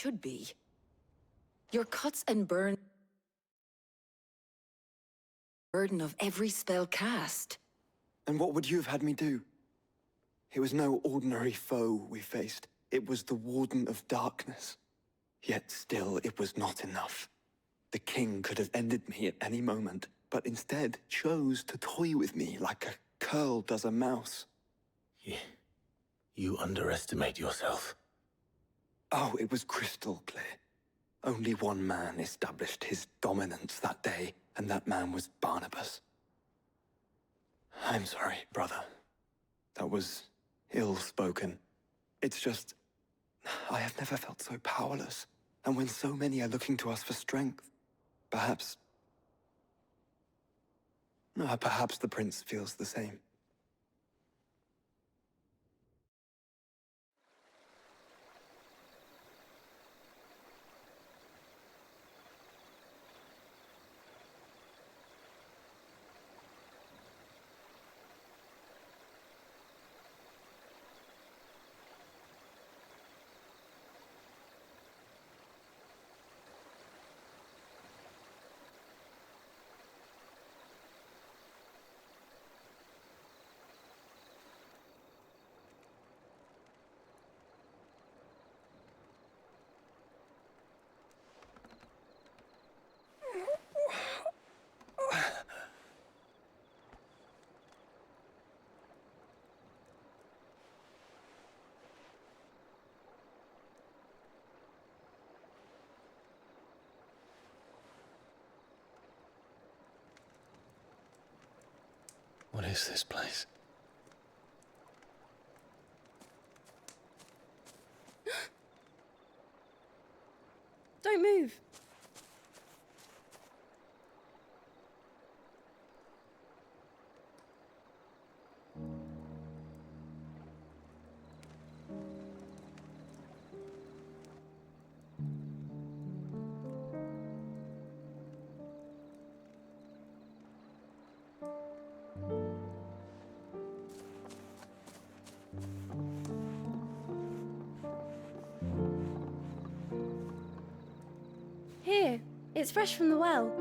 should be. Your cuts and burn burden of every spell cast. And what would you have had me do? It was no ordinary foe we faced. It was the Warden of Darkness. Yet still, it was not enough. The king could have ended me at any moment, but instead chose to toy with me like a curl does a mouse. You underestimate yourself. Oh, it was crystal clear. Only one man established his dominance that day, and that man was Barnabas. I'm sorry, brother. That was ill-spoken. It's just, I have never felt so powerless. And when so many are looking to us for strength, perhaps the prince feels the same. What is this place? Don't move. Here, it's fresh from the well.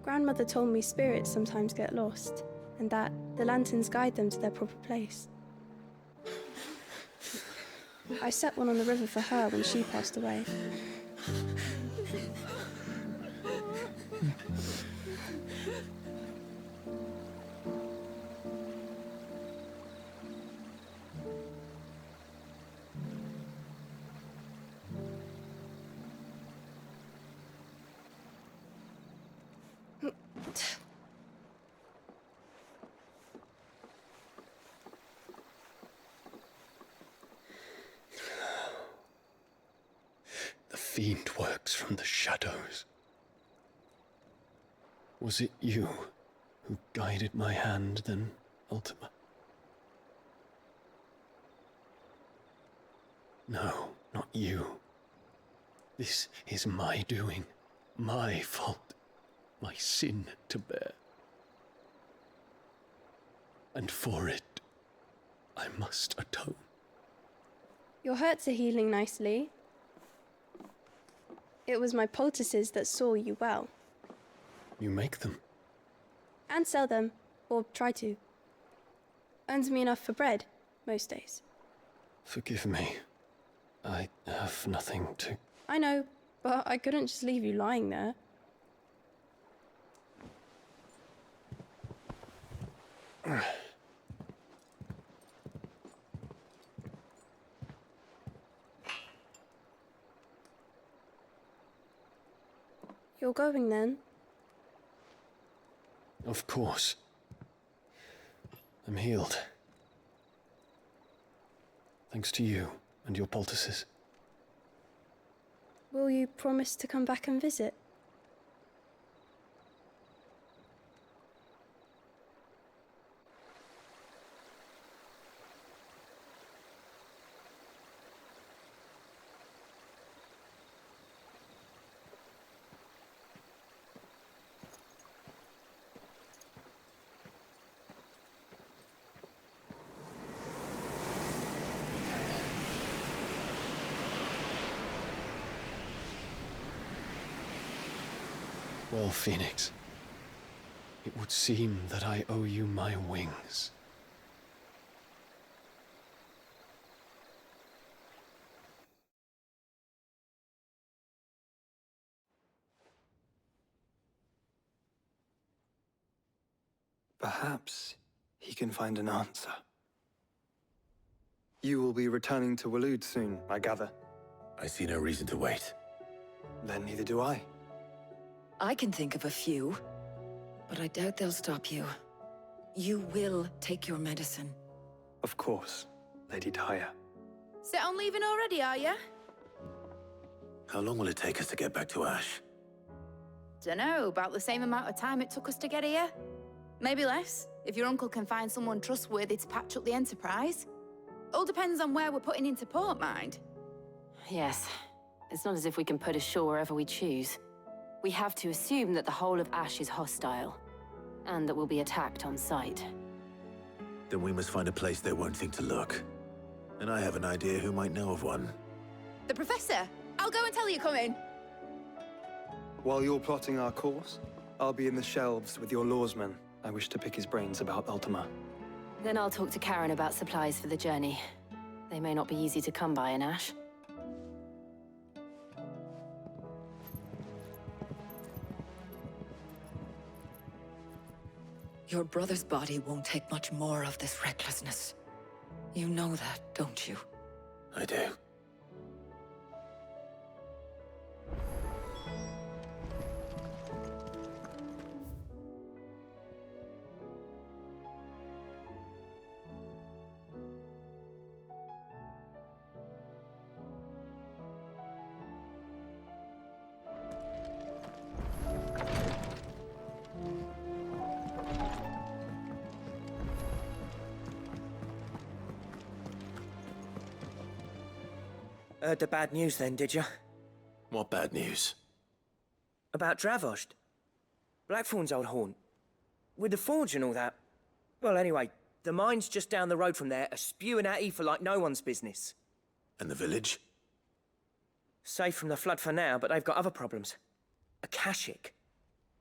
Grandmother told me spirits sometimes get lost, and that the lanterns guide them to their proper place. I set one on the river for her when she passed away. The fiend works from the shadows. Was it you who guided my hand then, Ultima? No, not you. This is my doing, my fault, my sin to bear. And for it, I must atone. Your hurts are healing nicely. It was my poultices that saw you well. You make them? And sell them, or try to. Earns me enough for bread, most days. Forgive me. I have nothing to... I know, but I couldn't just leave you lying there. You're going then? Of course. I'm healed. Thanks to you and your poultices. Will you promise to come back and visit? Well, Phoenix, it would seem that I owe you my wings. Perhaps he can find an answer. You will be returning to Waloed soon, I gather. I see no reason to wait. Then neither do I. I can think of a few, but I doubt they'll stop you. You will take your medicine. Of course, Lady Daya. Set on leaving already, are you? How long will it take us to get back to Ash? Dunno, about the same amount of time it took us to get here. Maybe less, if your uncle can find someone trustworthy to patch up the Enterprise. All depends on where we're putting into port, mind. Yes. It's not as if we can put ashore wherever we choose. We have to assume that the whole of Ash is hostile, and that we'll be attacked on sight. Then we must find a place they won't think to look. And I have an idea who might know of one. The Professor! I'll go and tell you come in. While you're plotting our course, I'll be in the shelves with your lawsman. I wish to pick his brains about Ultima. Then I'll talk to Karen about supplies for the journey. They may not be easy to come by in Ash. Your brother's body won't take much more of this recklessness. You know that, don't you? I do. Heard the bad news then, did you? What bad news? About Dravost. Blackthorn's old haunt. With the forge and all that. Well, anyway, the mine's just down the road from there are spewing at ether like no one's business. And the village? Safe from the flood for now, but they've got other problems. Akashic.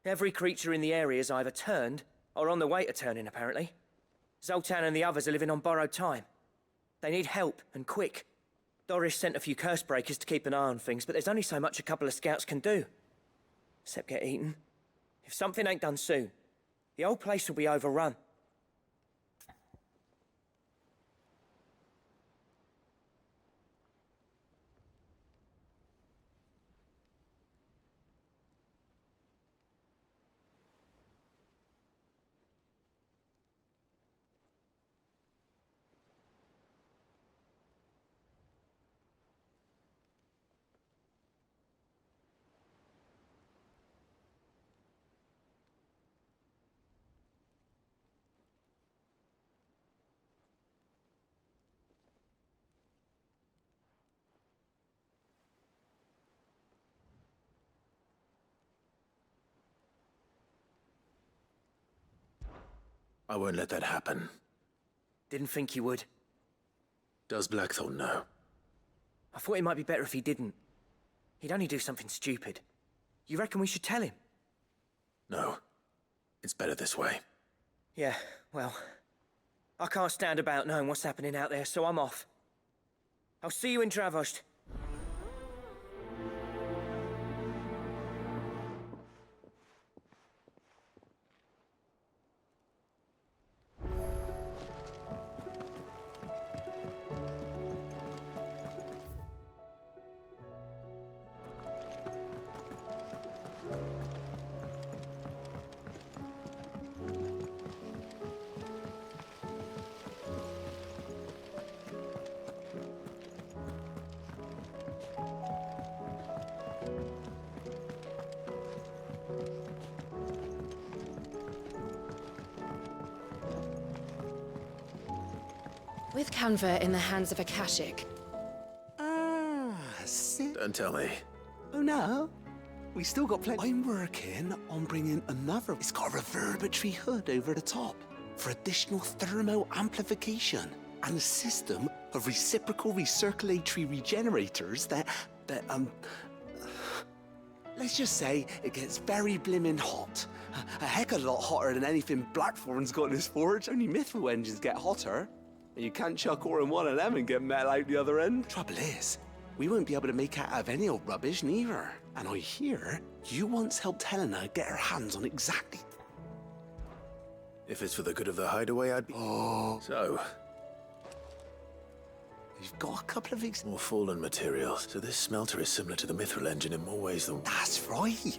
Every creature in the area's either turned, or on the way to turning, apparently. Zoltan and the others are living on borrowed time. They need help, and quick. Doris sent a few curse breakers to keep an eye on things, but there's only so much a couple of scouts can do. Except get eaten. If something ain't done soon, the whole place will be overrun. I won't let that happen. Didn't think you would. Does Blackthorn know? I thought it might be better if he didn't. He'd only do something stupid. You reckon we should tell him? No. It's better this way. Yeah, well, I can't stand about knowing what's happening out there, so I'm off. I'll see you in Dravost. With Canva in the hands of Akashic. Don't tell me. Oh no, we still got plenty. I'm working on bringing another. It's got a reverberatory hood over the top for additional thermal amplification and a system of reciprocal recirculatory regenerators that let's just say it gets very blimmin' hot. A heck of a lot hotter than anything Blackthorn's got in his forge. Only mithril engines get hotter. And you can't chuck ore in one of them and get metal out the other end. Trouble is, we won't be able to make out of any old rubbish neither. And I hear you once helped Helena get her hands on exactly. If it's for the good of the hideaway, I'd be... Oh. So, You've got a couple of more fallen materials. So this smelter is similar to the mithril engine in more ways than... That's right.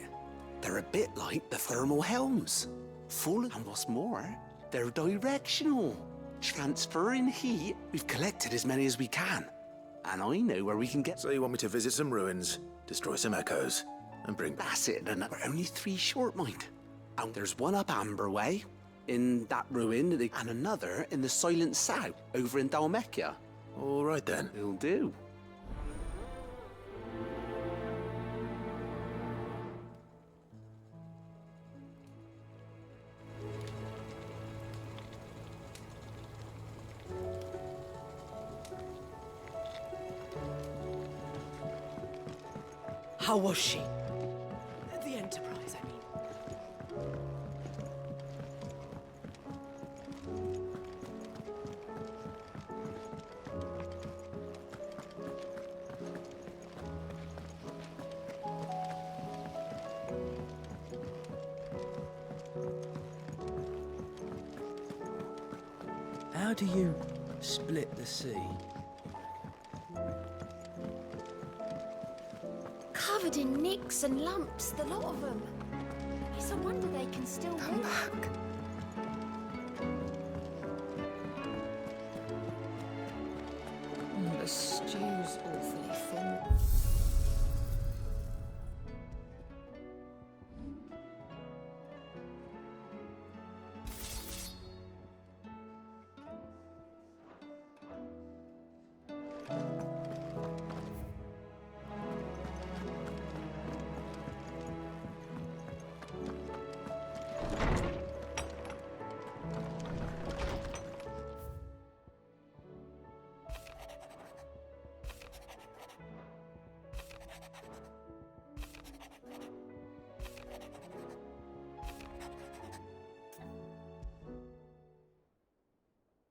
They're a bit like the thermal helms. Fallen, and what's more, they're directional. Transferring heat. We've collected as many as we can. And I know where we can get... So you want me to visit some ruins, destroy some echoes, and bring... That's it, and we're only 3 short, mind. And there's one up Amber Way, in that ruin, and another in the Silent South, over in Dalmekia. All right then. It'll do. How was she? The Enterprise, I mean. How do you split the sea? Covered in nicks and lumps, the lot of them. It's a wonder they can still Come back. The stew's awfully thin.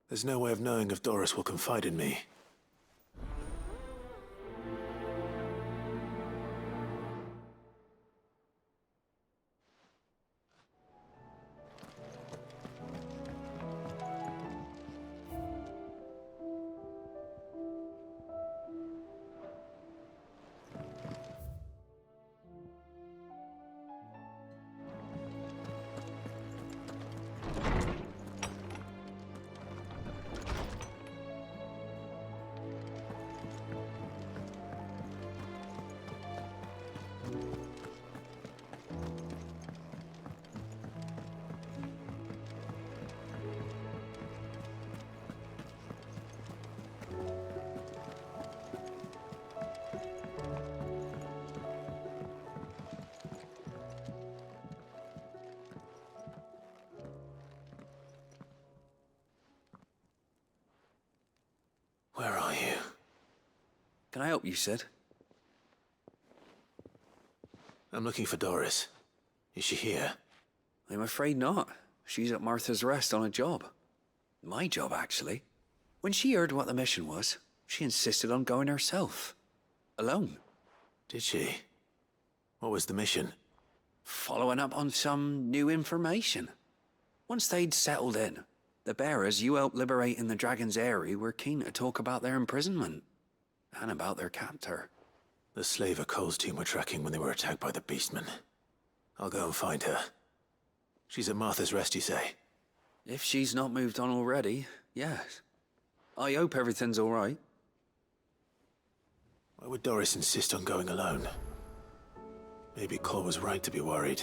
There's no way of knowing if Doris will confide in me. help, you said? I'm looking for Doris. Is she here? I'm afraid not. She's at Martha's Rest on a job. My job, actually. When she heard what the mission was, she insisted on going herself. Alone. Did she? What was the mission? Following up on some new information. Once they'd settled in, the bearers you helped liberate in the Dragon's Eyrie were keen to talk about their imprisonment. And about their captor. The slaver Cole's team were tracking when they were attacked by the Beastmen. I'll go and find her. She's at Martha's Rest, you say? If she's not moved on already, yes. I hope everything's all right. Why would Doris insist on going alone? Maybe Cole was right to be worried.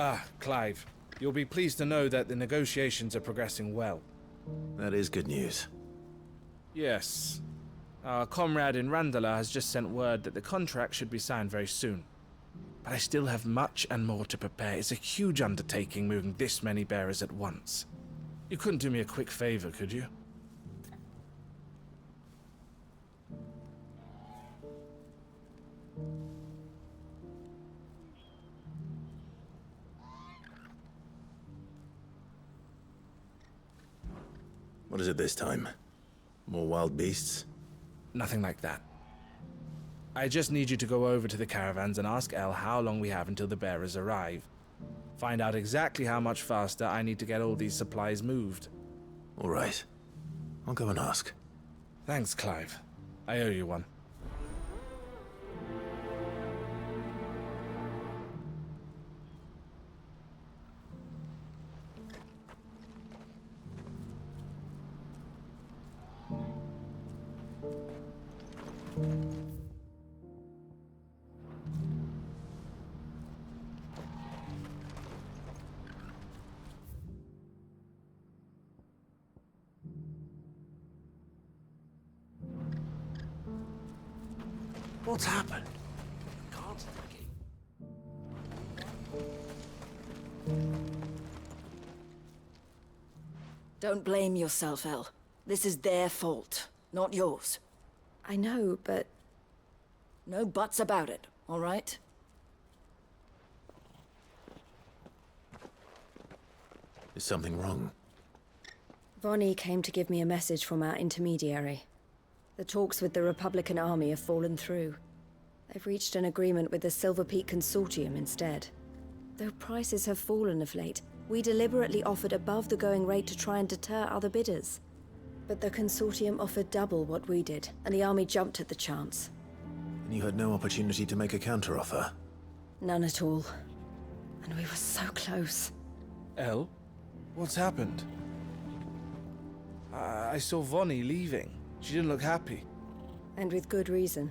Ah, Clive. You'll be pleased to know that the negotiations are progressing well. That is good news. Yes. Our comrade in Randala has just sent word that the contract should be signed very soon. But I still have much and more to prepare. It's a huge undertaking moving this many bearers at once. You couldn't do me a quick favor, could you? What is it this time? More wild beasts? Nothing like that. I just need you to go over to the caravans and ask El how long we have until the bearers arrive. Find out exactly how much faster I need to get all these supplies moved. All right. I'll go and ask. Thanks, Clive. I owe you one. What's happened? Don't blame yourself, El. This is their fault, not yours. I know, but... No buts about it, all right? Is something wrong? Vonnie came to give me a message from our intermediary. The talks with the Republican army have fallen through. They've reached an agreement with the Silver Peak Consortium instead. Though prices have fallen of late, we deliberately offered above the going rate to try and deter other bidders. But the Consortium offered double what we did, and the army jumped at the chance. And you had no opportunity to make a counteroffer? None at all. And we were so close. Elle? What's happened? I saw Vonnie leaving. She didn't look happy. And with good reason.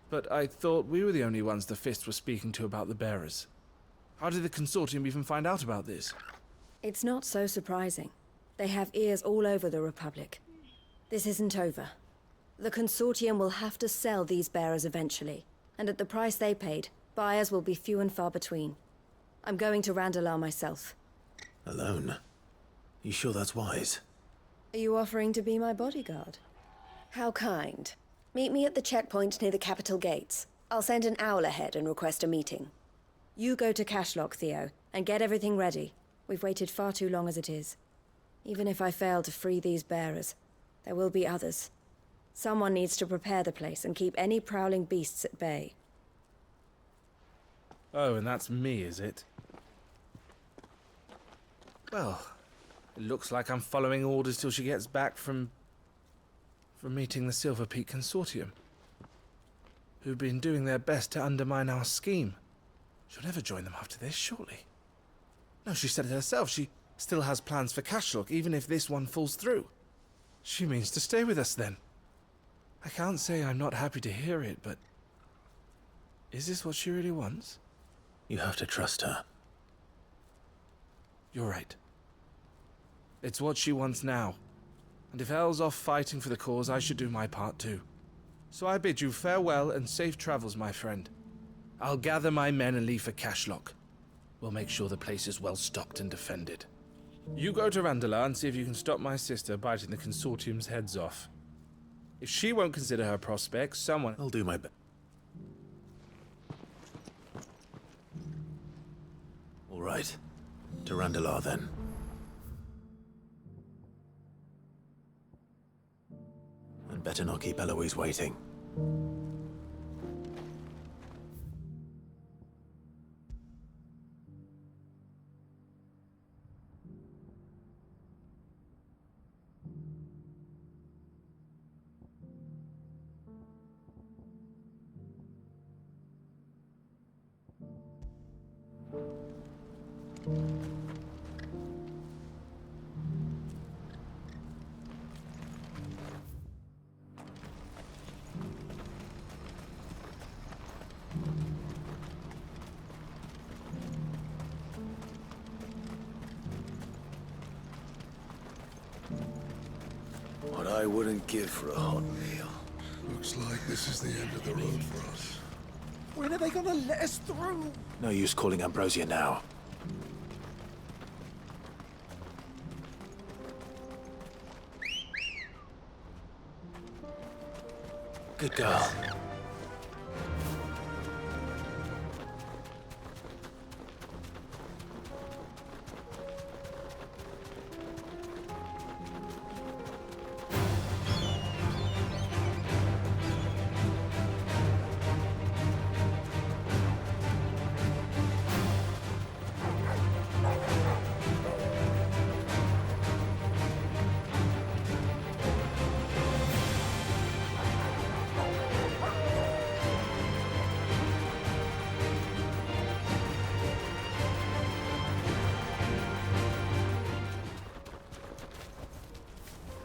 But I thought we were the only ones the Fist were speaking to about the bearers. How did the Consortium even find out about this? It's not so surprising. They have ears all over the Republic. This isn't over. The Consortium will have to sell these bearers eventually, and at the price they paid, buyers will be few and far between. I'm going to Randalar myself. Alone? You sure that's wise? Are you offering to be my bodyguard? How kind. Meet me at the checkpoint near the capital gates. I'll send an owl ahead and request a meeting. You go to Cashlock, Theo, and get everything ready. We've waited far too long as it is. Even if I fail to free these bearers, there will be others. Someone needs to prepare the place and keep any prowling beasts at bay. Oh, and that's me, is it? Well, it looks like I'm following orders till she gets back from meeting the Silver Peak Consortium, who've been doing their best to undermine our scheme. She'll never join them after this, surely. No, she said it herself. She still has plans for Cashlock, even if this one falls through. She means to stay with us, then. I can't say I'm not happy to hear it, but... is this what she really wants? You have to trust her. You're right. It's what she wants now. And if Elle's off fighting for the cause, I should do my part too. So I bid you farewell and safe travels, my friend. I'll gather my men and leave for Cashlock. We'll make sure the place is well stocked and defended. You go to Randalar and see if you can stop my sister biting the Consortium's heads off. If she won't consider her prospects, someone... I'll do my best. All right. To Randalar, then. And better not keep Eloise waiting. What I wouldn't give for a hot meal. Looks like this is the end of the road for us. When are they gonna let us through? No use calling Ambrosia now. Good girl.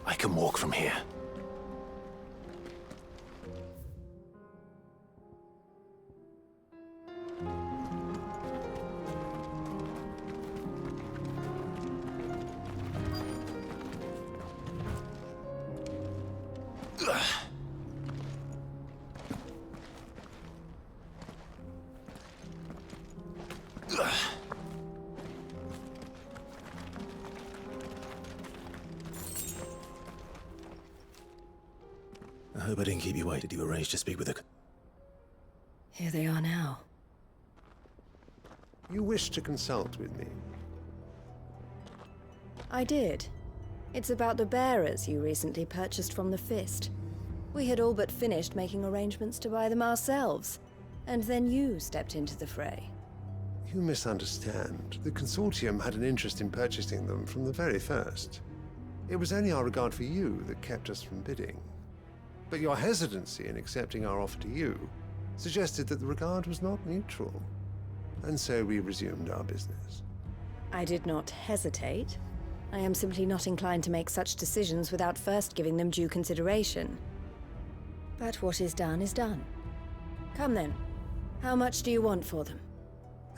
I can walk from here. I hope I didn't keep you waiting. Did you arrange to speak with her? Here they are now. You wish to consult with me? I did. It's about the bearers you recently purchased from the Fist. We had all but finished making arrangements to buy them ourselves, and then you stepped into the fray. You misunderstand. The Consortium had an interest in purchasing them from the very first. It was only our regard for you that kept us from bidding. But your hesitancy in accepting our offer to you suggested that the regard was not mutual. And so we resumed our business. I did not hesitate. I am simply not inclined to make such decisions without first giving them due consideration. But what is done is done. Come then. How much do you want for them?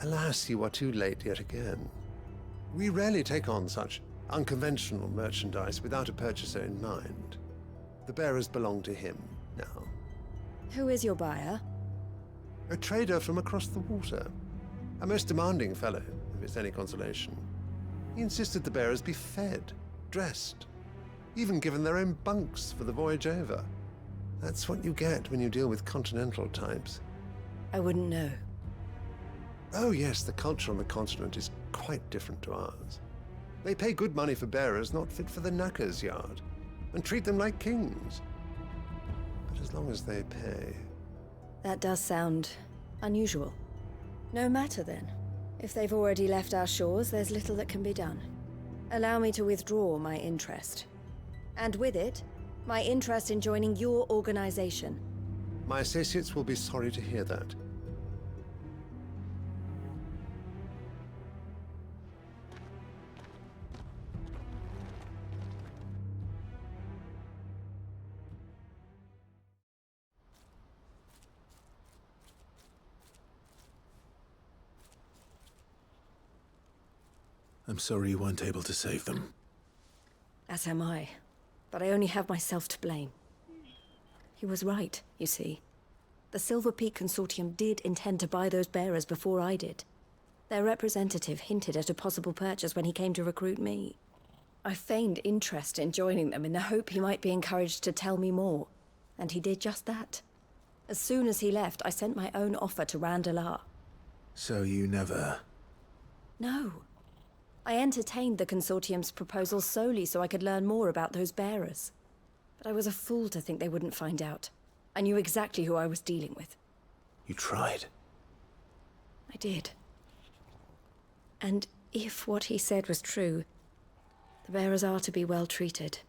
Alas, you are too late yet again. We rarely take on such unconventional merchandise without a purchaser in mind. The bearers belong to him now. Who is your buyer? A trader from across the water. A most demanding fellow, if it's any consolation. He insisted the bearers be fed, dressed, even given their own bunks for the voyage over. That's what you get when you deal with continental types. I wouldn't know. Oh yes, the culture on the continent is quite different to ours. They pay good money for bearers not fit for the knacker's yard, and treat them like kings. But as long as they pay... That does sound unusual. No matter then. If they've already left our shores, there's little that can be done. Allow me to withdraw my interest. And with it, my interest in joining your organization. My associates will be sorry to hear that. I'm sorry you weren't able to save them. As am I. But I only have myself to blame. He was right, you see. The Silver Peak Consortium did intend to buy those bearers before I did. Their representative hinted at a possible purchase when he came to recruit me. I feigned interest in joining them in the hope he might be encouraged to tell me more, and he did just that. As soon as he left, I sent my own offer to Randalar. So you never... No. I entertained the Consortium's proposal solely so I could learn more about those bearers. But I was a fool to think they wouldn't find out. I knew exactly who I was dealing with. You tried. I did. And if what he said was true, the bearers are to be well treated.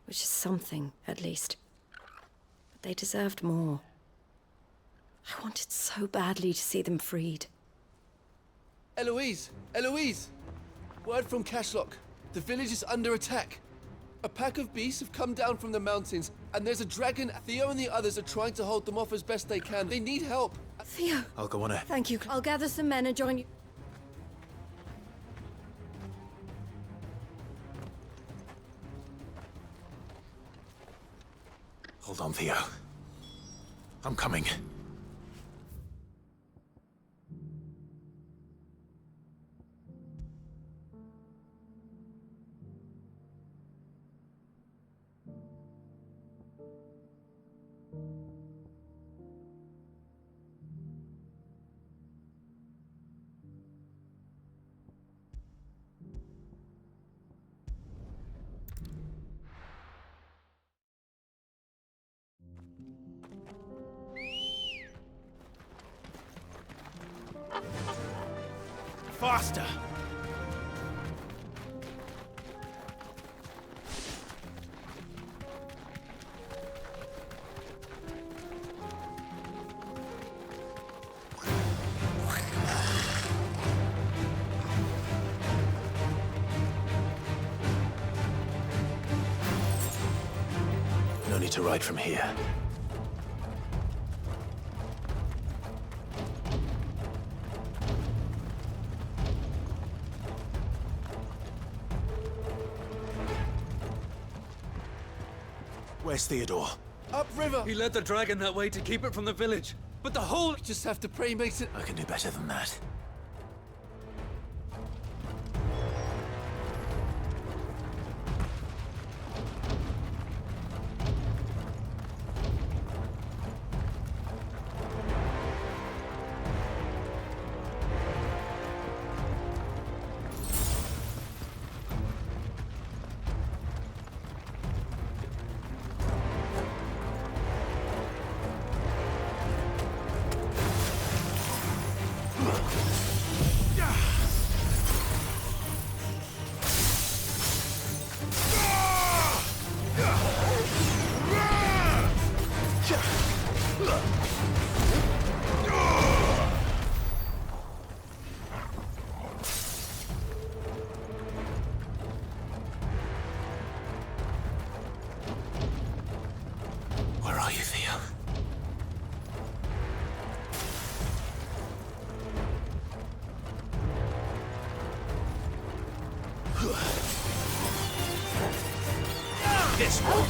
Which is something, at least. But they deserved more. I wanted so badly to see them freed. Eloise! Eloise! Word from Cashlock. The village is under attack. A pack of beasts have come down from the mountains, and there's a dragon. Theo and the others are trying to hold them off as best they can. They need help. Theo! I'll go on ahead. Thank you. I'll gather some men and join you. Hold on, Theo. I'm coming. Faster! No need to ride from here. Where's Theodore? Upriver! He led the dragon that way to keep it from the village. But the whole... Just have to pray makes it... I can do better than that. Ah! This one.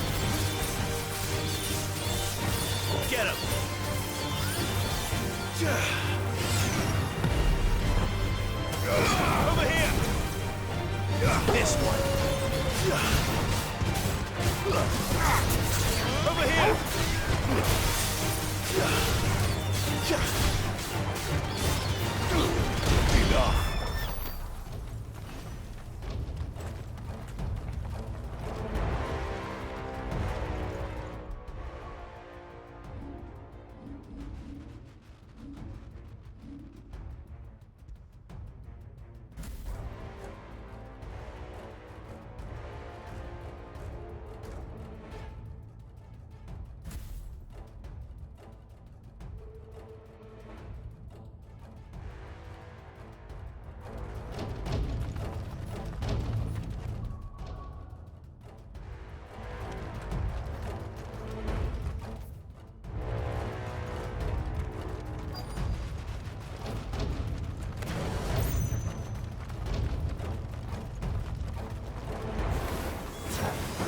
Get him. Over here. This one. Over here. Enough.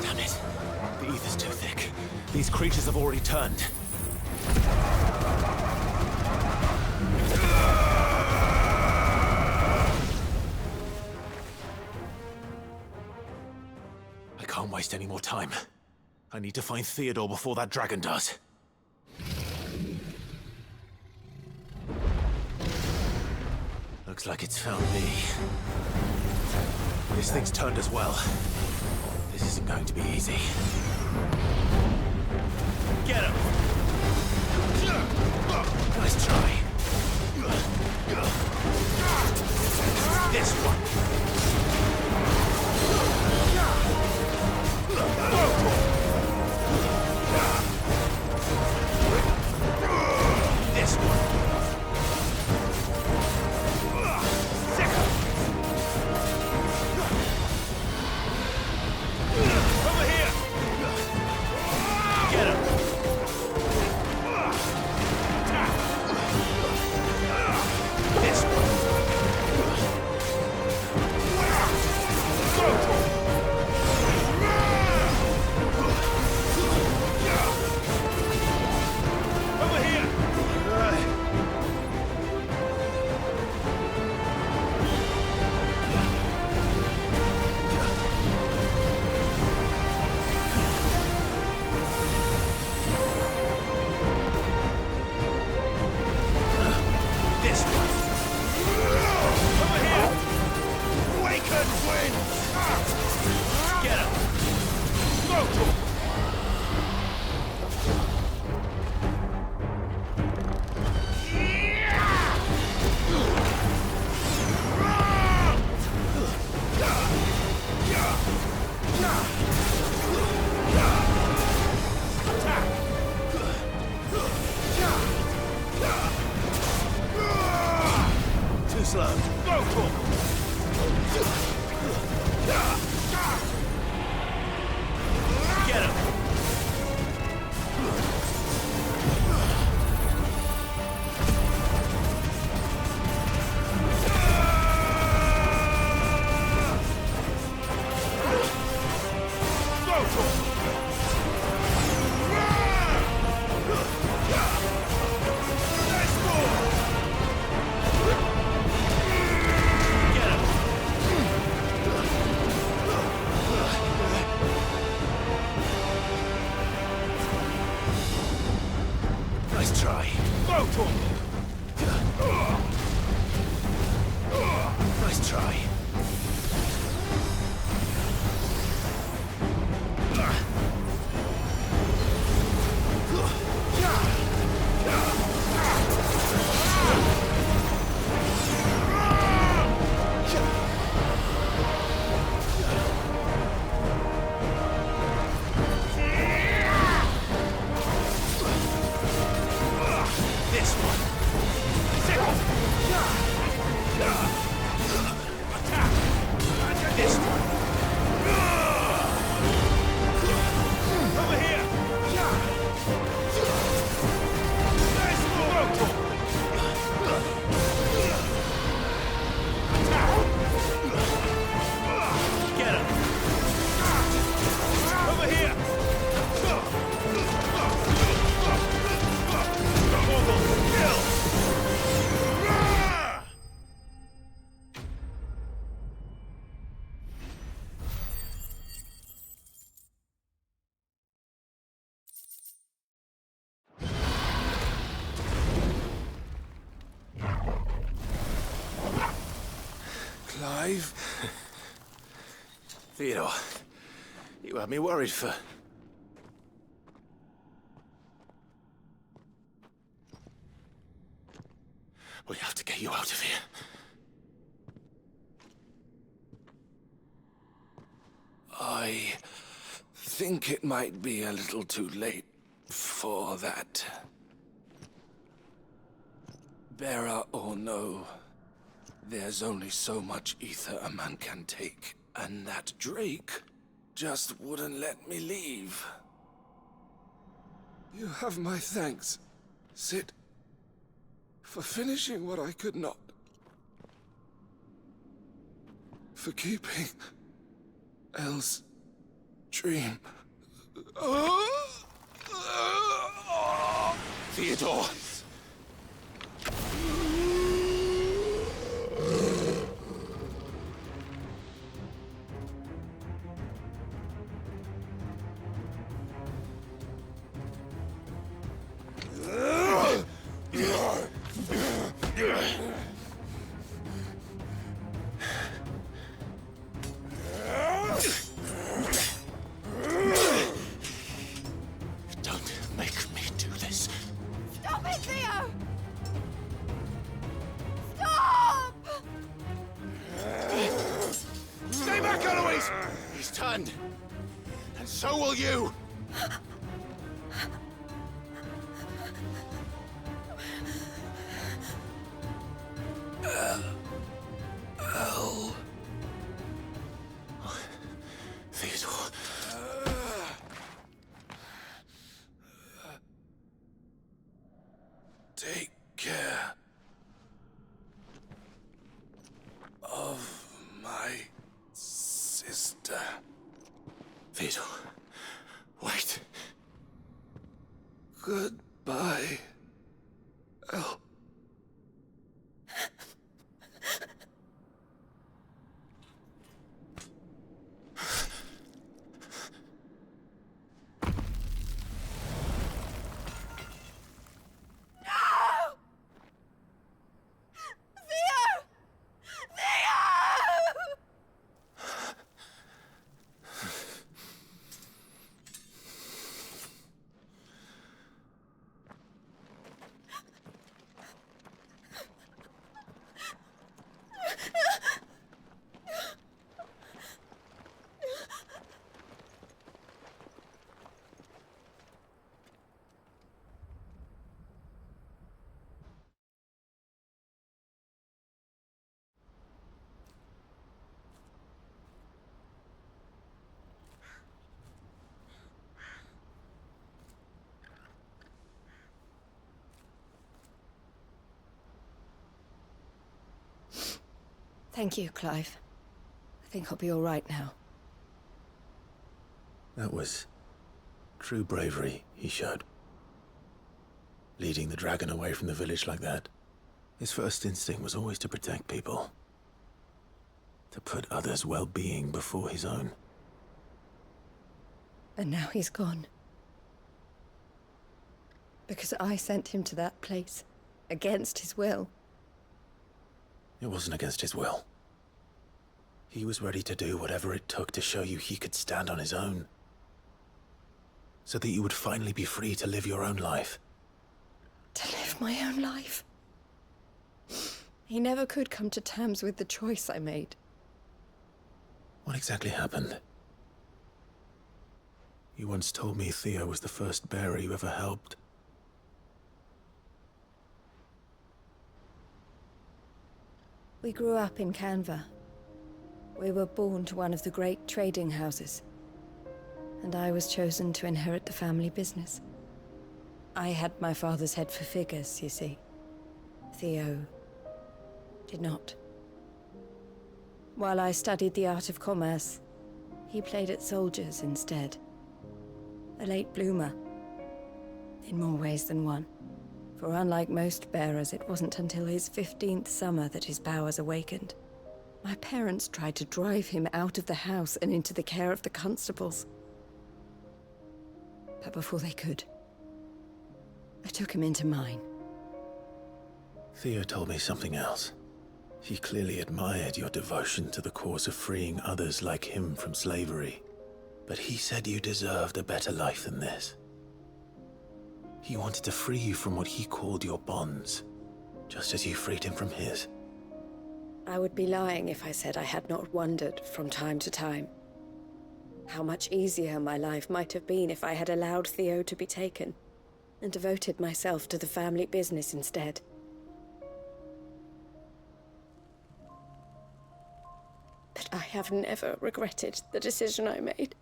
Damn it. The ether's too thick. These creatures have already turned. I can't waste any more time. I need to find Theodore before that dragon does. Looks like it's found me. This thing's turned as well. This isn't going to be easy. Get him! Nice try. This one. This one. Over here! Get him! This one. Over here! This one. Over here! Awaken wind! Get him! Go! Too slow. Go! Get him! Clive? Theodore, you had me worried for... We have to get you out of here. I think it might be a little too late for that. Bearer or no, there's only so much ether a man can take, and that Drake just wouldn't let me leave. You have my thanks, Sid, for finishing what I could not. For keeping Elle's dream. Theodore! Don't make me do this. Stop it, Theo! Stop! Stay back, Eloise! He's turned. And so will you! Elle. Theodore. Take care of my sister. Theodore, wait. Goodbye, Elle. Thank you, Clive. I think I'll be all right now. That was true bravery he showed. Leading the dragon away from the village like that. His first instinct was always to protect people. To put others' well-being before his own. And now he's gone. Because I sent him to that place, against his will. It wasn't against his will. He was ready to do whatever it took to show you he could stand on his own. So that you would finally be free to live your own life. To live my own life. He never could come to terms with the choice I made. What exactly happened? You once told me Theo was the first bearer you ever helped. We grew up in Canva. We were born to one of the great trading houses. And I was chosen to inherit the family business. I had my father's head for figures, you see. Theo did not. While I studied the art of commerce, he played at soldiers instead. A late bloomer, in more ways than one. For unlike most bearers, it wasn't until his 15th summer that his powers awakened. My parents tried to drive him out of the house and into the care of the constables. But before they could, I took him into mine. Theo told me something else. He clearly admired your devotion to the cause of freeing others like him from slavery. But he said you deserved a better life than this. He wanted to free you from what he called your bonds, just as you freed him from his. I would be lying if I said I had not wondered from time to time how much easier my life might have been if I had allowed Theo to be taken and devoted myself to the family business instead. But I have never regretted the decision I made.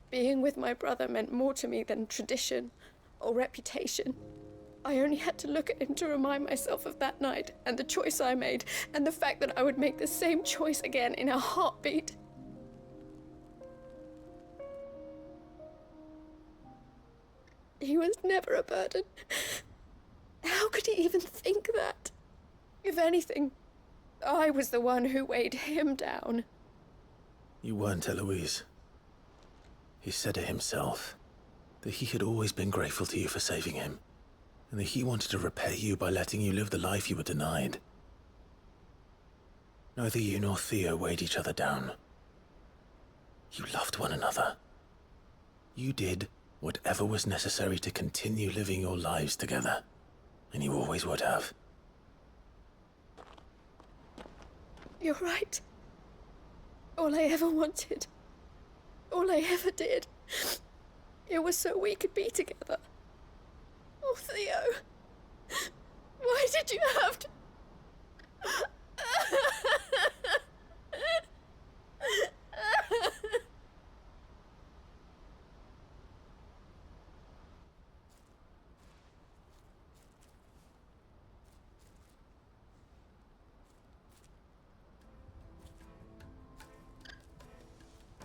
Being with my brother meant more to me than tradition or reputation. I only had to look at him to remind myself of that night and the choice I made and the fact that I would make the same choice again in a heartbeat. He was never a burden. How could he even think that? If anything, I was the one who weighed him down. You weren't, Eloise. He said it himself, that he had always been grateful to you for saving him, and that he wanted to repay you by letting you live the life you were denied. Neither you nor Theo weighed each other down. You loved one another. You did whatever was necessary to continue living your lives together, and you always would have. You're right. All I ever wanted, all I ever did, it was so we could be together. Oh, Theo, why did you have to...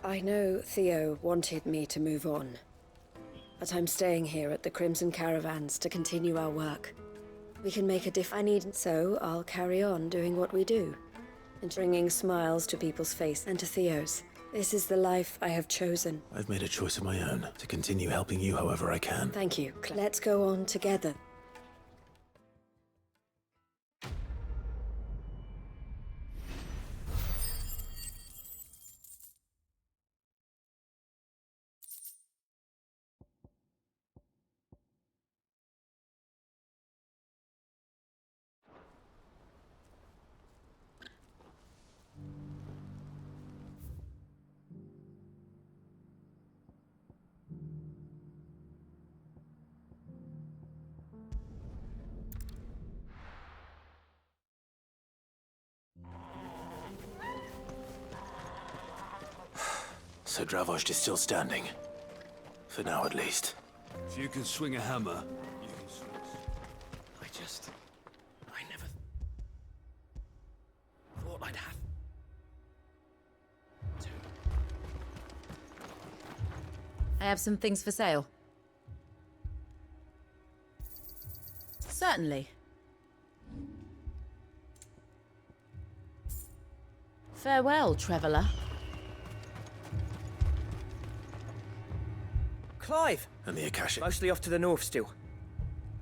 I know Theo wanted me to move on, but I'm staying here at the Crimson Caravans to continue our work. We can make a difference, so I'll carry on doing what we do, and bringing smiles to people's faces and to Theo's. This is the life I have chosen. I've made a choice of my own, to continue helping you however I can. Thank you. Let's go on together. So Dravost is still standing. For now, at least. If you can swing a hammer, you can swing I never thought I'd have to. I have some things for sale. Certainly. Farewell, traveller. Clive! And the Akashic. Mostly off to the north still.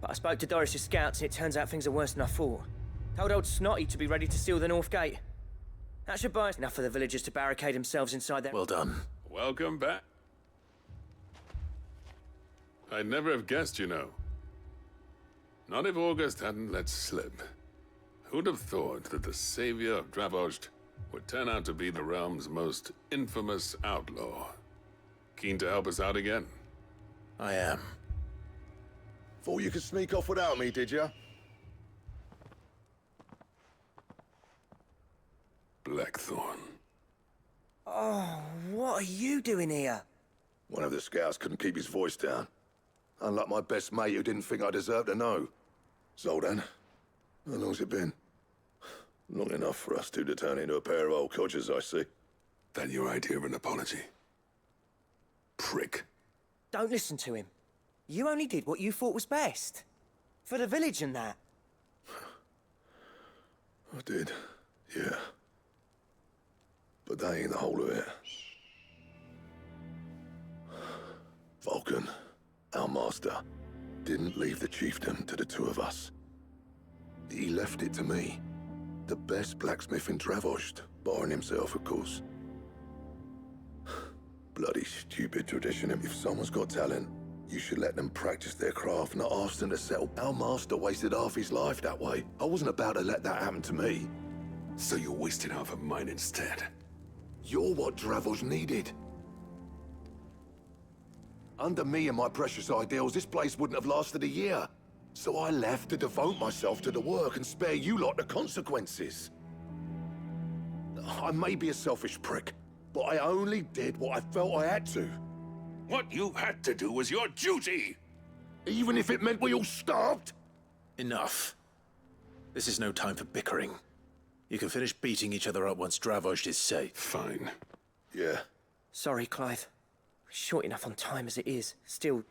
But I spoke to Doris's scouts and it turns out things are worse than I thought. Told old Snotty to be ready to seal the north gate. That should buy us enough for the villagers to barricade themselves inside their... Well done. Welcome back. I'd never have guessed, you know. Not if August hadn't let slip. Who'd have thought that the savior of Dravost would turn out to be the realm's most infamous outlaw? Keen to help us out again? I am. Thought you could sneak off without me, did you? Blackthorn. Oh, what are you doing here? One of the scouts couldn't keep his voice down. Unlike my best mate who didn't think I deserved to know. Zoldan, how long's it been? Long enough for us two to turn into a pair of old codgers, I see. That your idea of an apology? Prick. Don't listen to him. You only did what you thought was best. For the village and that. I did, yeah. But that ain't the whole of it. Vulcan, our master, didn't leave the chiefdom to the two of us. He left it to me. The best blacksmith in Dravost, barring himself, of course. Bloody stupid tradition. If someone's got talent, you should let them practice their craft, not ask them to settle. Our master wasted half his life that way. I wasn't about to let that happen to me. So you wasted half of mine instead. You're what Dravost needed. Under me and my precious ideals, this place wouldn't have lasted a year. So I left to devote myself to the work and spare you lot the consequences. I may be a selfish prick, but I only did what I felt I had to. What you had to do was your duty! Even if it meant we all starved? Enough. This is no time for bickering. You can finish beating each other up once Dravost is safe. Fine. Yeah. Sorry, Clive. Short enough on time as it is. Still,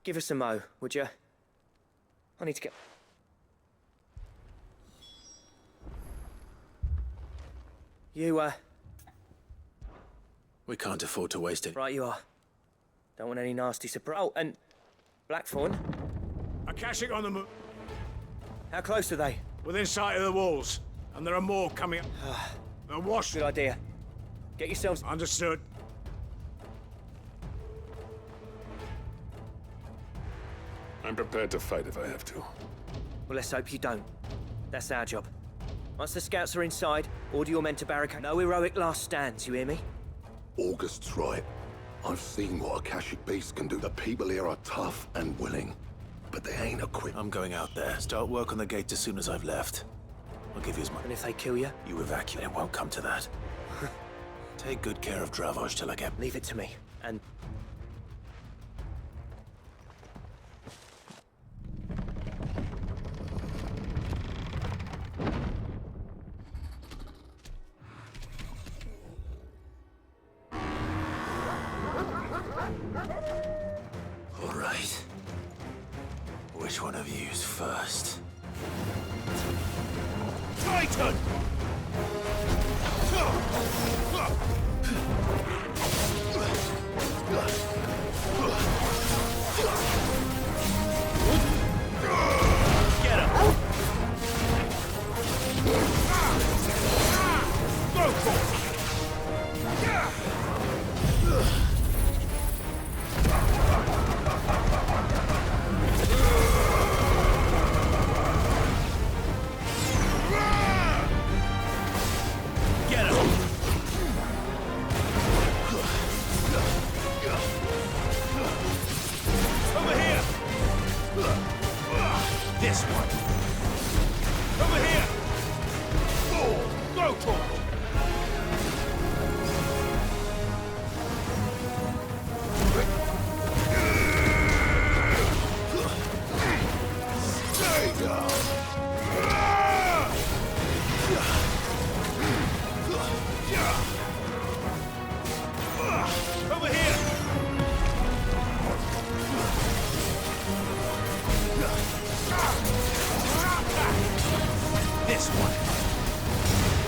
give us a mo, would you? I need to get... You, We can't afford to waste it. Right you are. Don't want any nasty surprise. Oh, and... Blackthorn? Akashic on the move. How close are they? Within sight of the walls. And there are more coming up. They're washed. Good idea. Get yourselves... Understood. I'm prepared to fight if I have to. Well, let's hope you don't. That's our job. Once the scouts are inside, order your men to barricade. No heroic last stands, you hear me? August's right. I've seen what Akashic beasts can do. The people here are tough and willing, but they ain't equipped. I'm going out there. Start work on the gate as soon as I've left. I'll give you as much. And if they kill you? You evacuate. It won't come to that. Take good care of Dravost till I get... Leave it to me. And... All right. Which one of you's first? Titan! Get him! Go for it! This one. Over here! Go for it! Stay down! Over here! This one.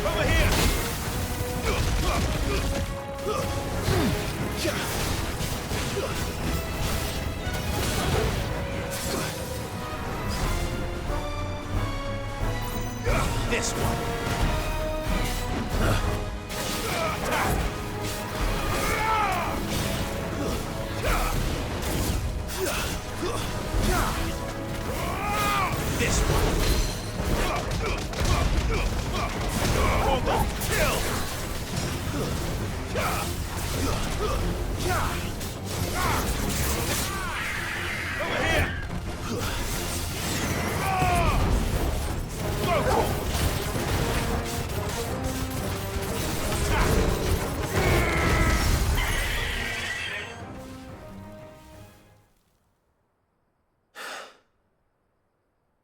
Over here! This one. This one. Almost killed! Over here! Go for it!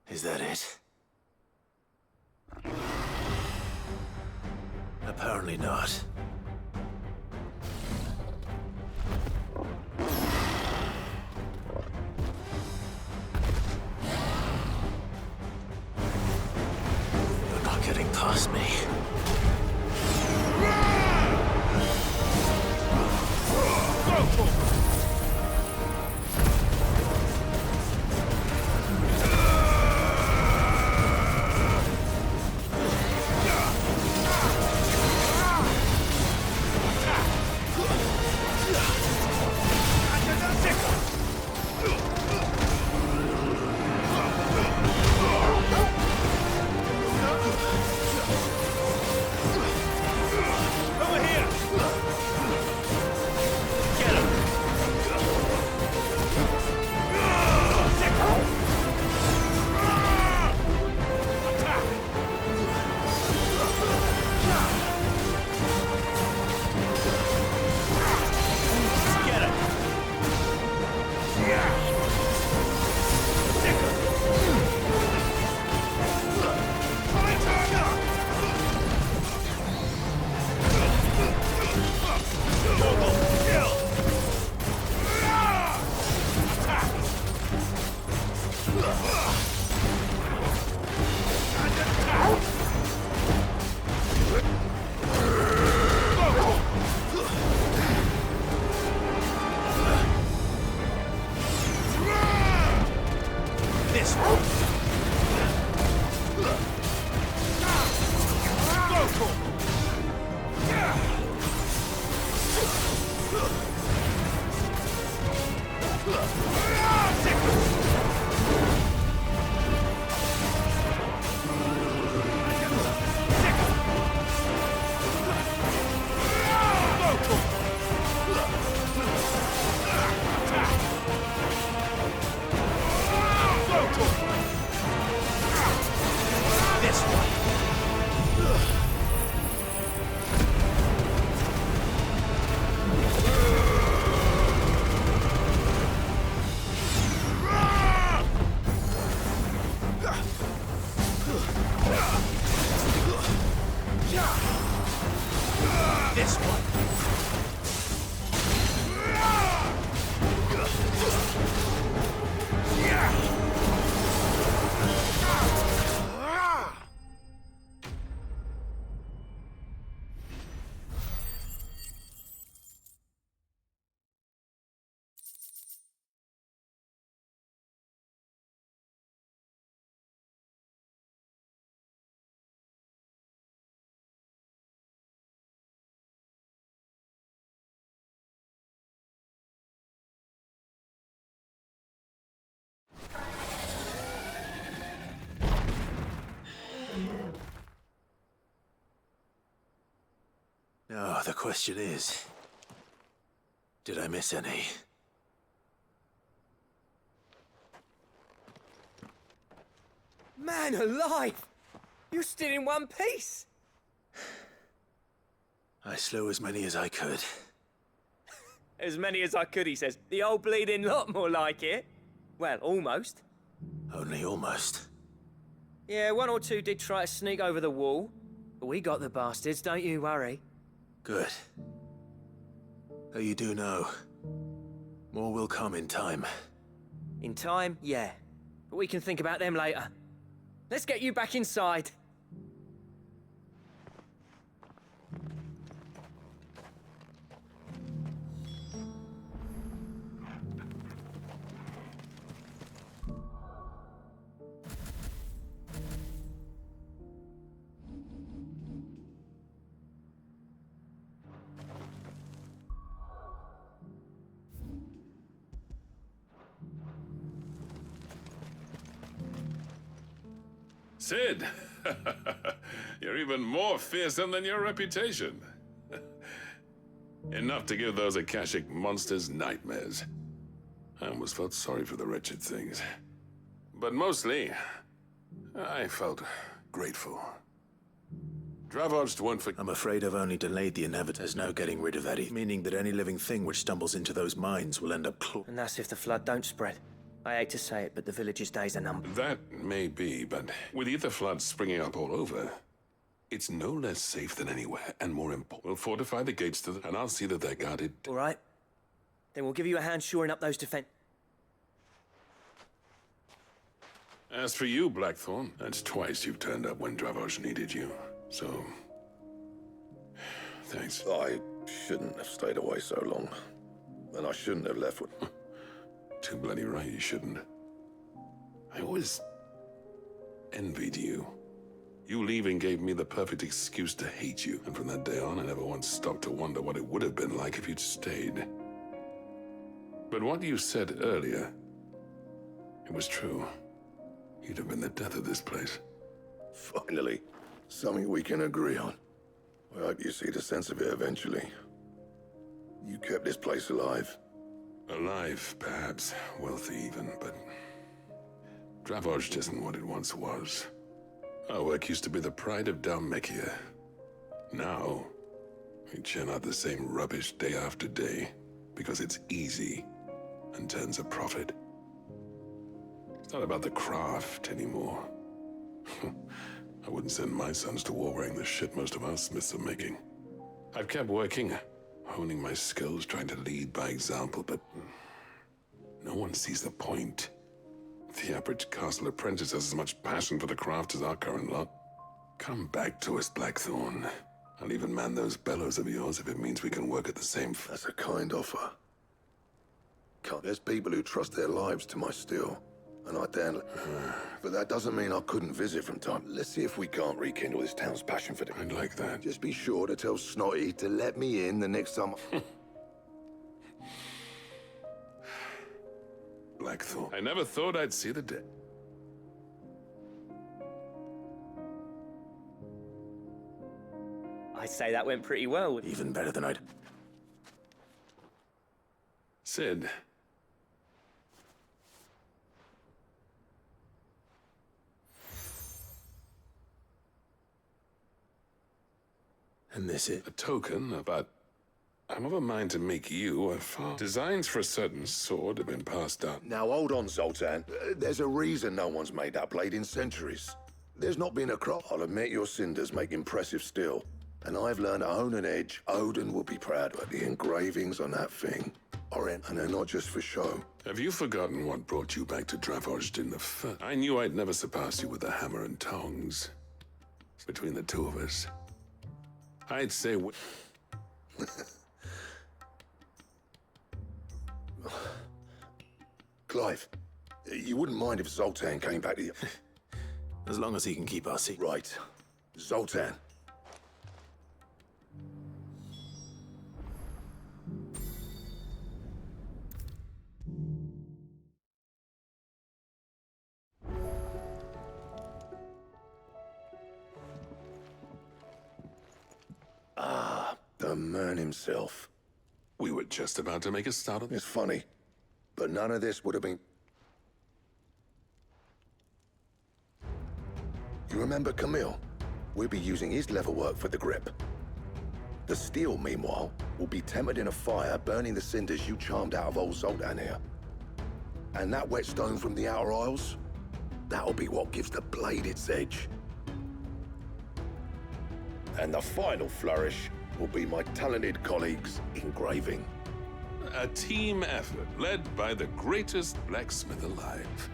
Is that it? Apparently not. You're not getting past me. Go for it! Over here! Get him! Now, the question is, did I miss any? Man alive! You're still in one piece! I slew as many as I could. As many as I could, he says. The old bleeding lot, more like it. Well, almost. Only almost. Yeah, one or two did try to sneak over the wall. But we got the bastards, don't you worry. Good. Though you do know, more will come in time. In time, yeah. But we can think about them later. Let's get you back inside. Sid! You're even more fearsome than your reputation. Enough to give those Akashic monsters nightmares. I almost felt sorry for the wretched things. But mostly, I felt grateful. Dravoged won't forget. I'm afraid I've only delayed the inevitable. There's no getting rid of Eddie, meaning that any living thing which stumbles into those mines will end up And that's if the flood don't spread. I hate to say it, but the village's days are numbered. That may be, but with ether floods springing up all over, it's no less safe than anywhere, and more important. We'll fortify the gates to and I'll see that they're guarded. All right. Then we'll give you a hand shoring up those defense. As for you, Blackthorn, that's twice you've turned up when Dravos needed you. So, thanks. I shouldn't have stayed away so long. And I shouldn't have left with... Too bloody right you shouldn't. I always envied you. You leaving gave me the perfect excuse to hate you, and from that day on I never once stopped to wonder what it would have been like if you'd stayed. But what you said earlier, it was true. You'd have been the death of this place. Finally. Something we can agree on. I hope you see the sense of it eventually. You kept this place alive. Alive, perhaps. Wealthy even, but... Dravozd isn't what it once was. Our work used to be the pride of Dalmekia. Now, we churn out the same rubbish day after day, because it's easy and turns a profit. It's not about the craft anymore. I wouldn't send my sons to war wearing the shit most of our smiths are making. I've kept working, honing my skills, trying to lead by example, but no one sees the point. The average castle apprentice has as much passion for the craft as our current lot. Come back to us, Blackthorn. I'll even man those bellows of yours if it means we can work at the same... That's a kind offer. There's people who trust their lives to my steel, and I dare... But that doesn't mean I couldn't visit from time. Let's see if we can't rekindle this town's passion for the... I'd like that. Just be sure to tell Snotty to let me in the next time... Blackthorn. I never thought I'd see the day. I'd say that went pretty well. Even better than I'd... Sid. And this is... A token, but I'm of a mind to make you a farm. Designs for a certain sword have been passed down. Now hold on, Zoltan. There's a reason no one's made that blade in centuries. There's not been a crop. I'll admit your cinders make impressive steel. And I've learned to hone an edge Odin will be proud of. But the engravings on that thing are in, and they're not just for show. Have you forgotten what brought you back to Dravozd in the first? I knew I'd never surpass you with the hammer and tongs. Between the two of us, I'd say... Clive, you wouldn't mind if Zoltan came back to you? As long as he can keep our secret. Right. Zoltan. Ah, the man himself. We were just about to make a start on this. It's funny, but none of this would have been... You remember Camille? We'll be using his leatherwork for the grip. The steel, meanwhile, will be tempered in a fire, burning the cinders you charmed out of old Zoltan here. And that whetstone from the Outer Isles, that'll be what gives the blade its edge. And the final flourish will be my talented colleagues' engraving. A team effort led by the greatest blacksmith alive.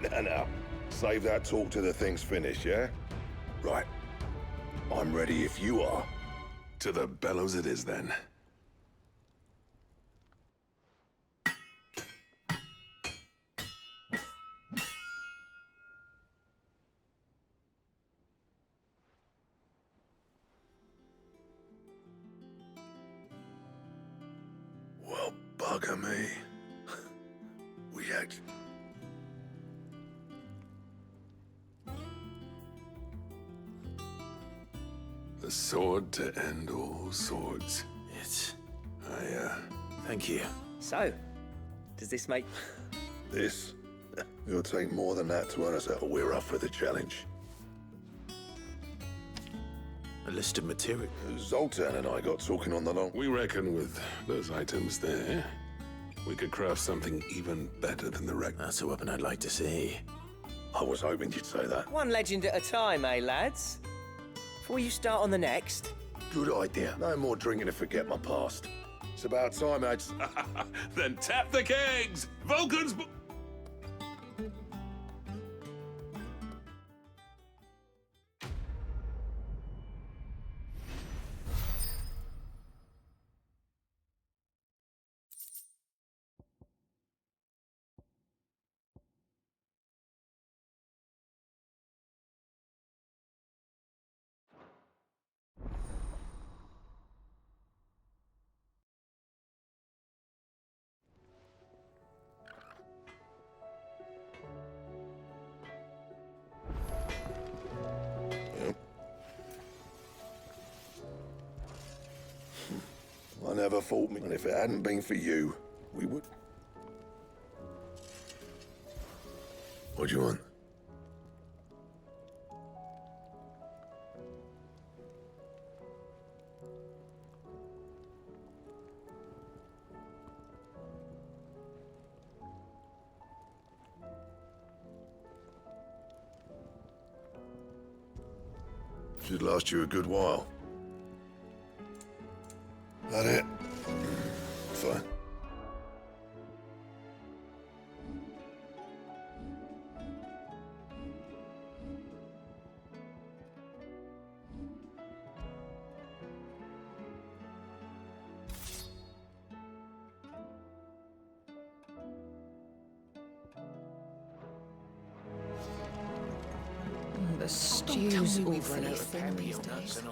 Now, save that talk till the thing's finished, yeah? Right. I'm ready if you are. To the bellows it is, then. Well, bugger me. We act... The sword to end all swords. Thank you. So, does this make... This? It'll take more than that to earn us out. We're up for the challenge. A list of material. Zoltan and I got talking on the long... We reckon with those items there, we could craft something even better than the wreck. That's a weapon I'd like to see. I was hoping you'd say that. One legend at a time, eh, lads? Before you start on the next. Good idea. No more drinking to forget my past. It's about time I'd... Then tap the kegs! Vulcan's... never fought me, and if it hadn't been for you, we would... What do you want? Should last you a good while. That it? Fine. The stew's awfully thin these days.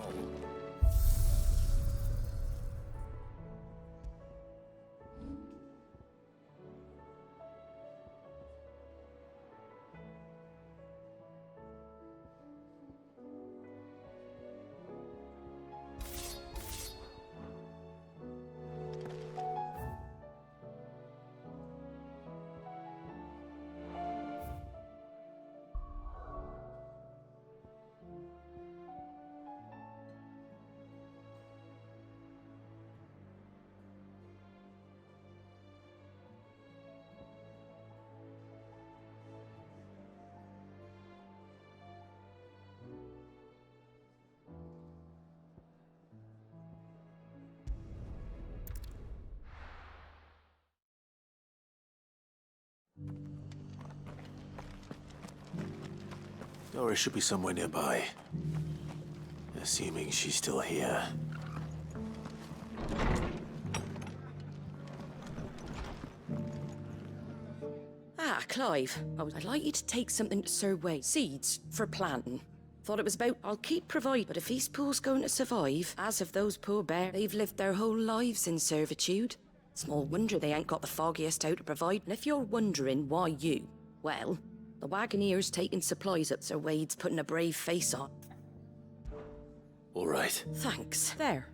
Doris should be somewhere nearby. Assuming she's still here. Ah, Clive. I'd like you to take something to Sir Wade. Seeds for planting. Thought it was about, I'll keep provide, but if Eastpool's going to survive, as of those poor bears, they've lived their whole lives in servitude. Small wonder they ain't got the foggiest out to provide. And if you're wondering why you, well, the Wagoneer's taking supplies up Sir Wade's putting a brave face on. All right. Thanks. There.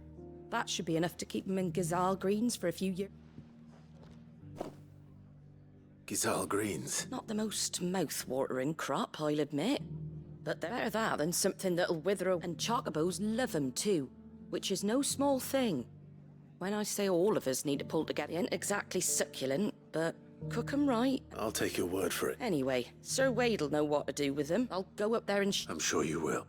That should be enough to keep them in Gazal Greens for a few years. Gazal Greens. Not the most mouth-watering crop, I'll admit. But they're better that than something that'll wither, and chocobos love 'em too, which is no small thing. When I say all of us need to pull together, they ain't exactly succulent, but cook 'em right. I'll take your word for it. Anyway, Sir Wade'll know what to do with them. I'll go up there and I'm sure you will.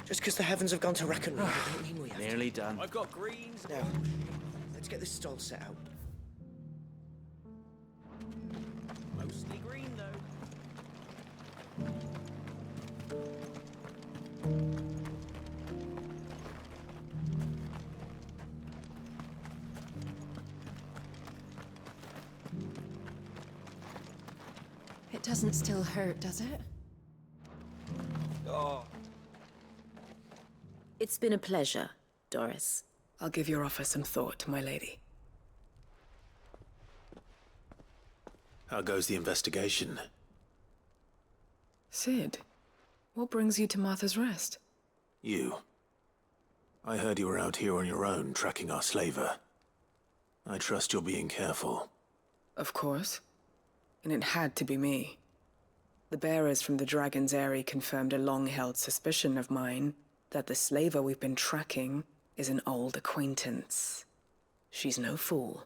Just because the heavens have gone to rack and roll, don't mean we have Nearly done. I've got greens. Now, let's get this stall set out. Mostly green, though. It doesn't still hurt, does it? Oh. It's been a pleasure, Doris. I'll give your offer some thought, my lady. How goes the investigation? Sid, what brings you to Martha's Rest? You. I heard you were out here on your own, tracking our slaver. I trust you're being careful. Of course. And it had to be me. The bearers from the Dragon's Eyrie confirmed a long-held suspicion of mine that the slaver we've been tracking is an old acquaintance. She's no fool.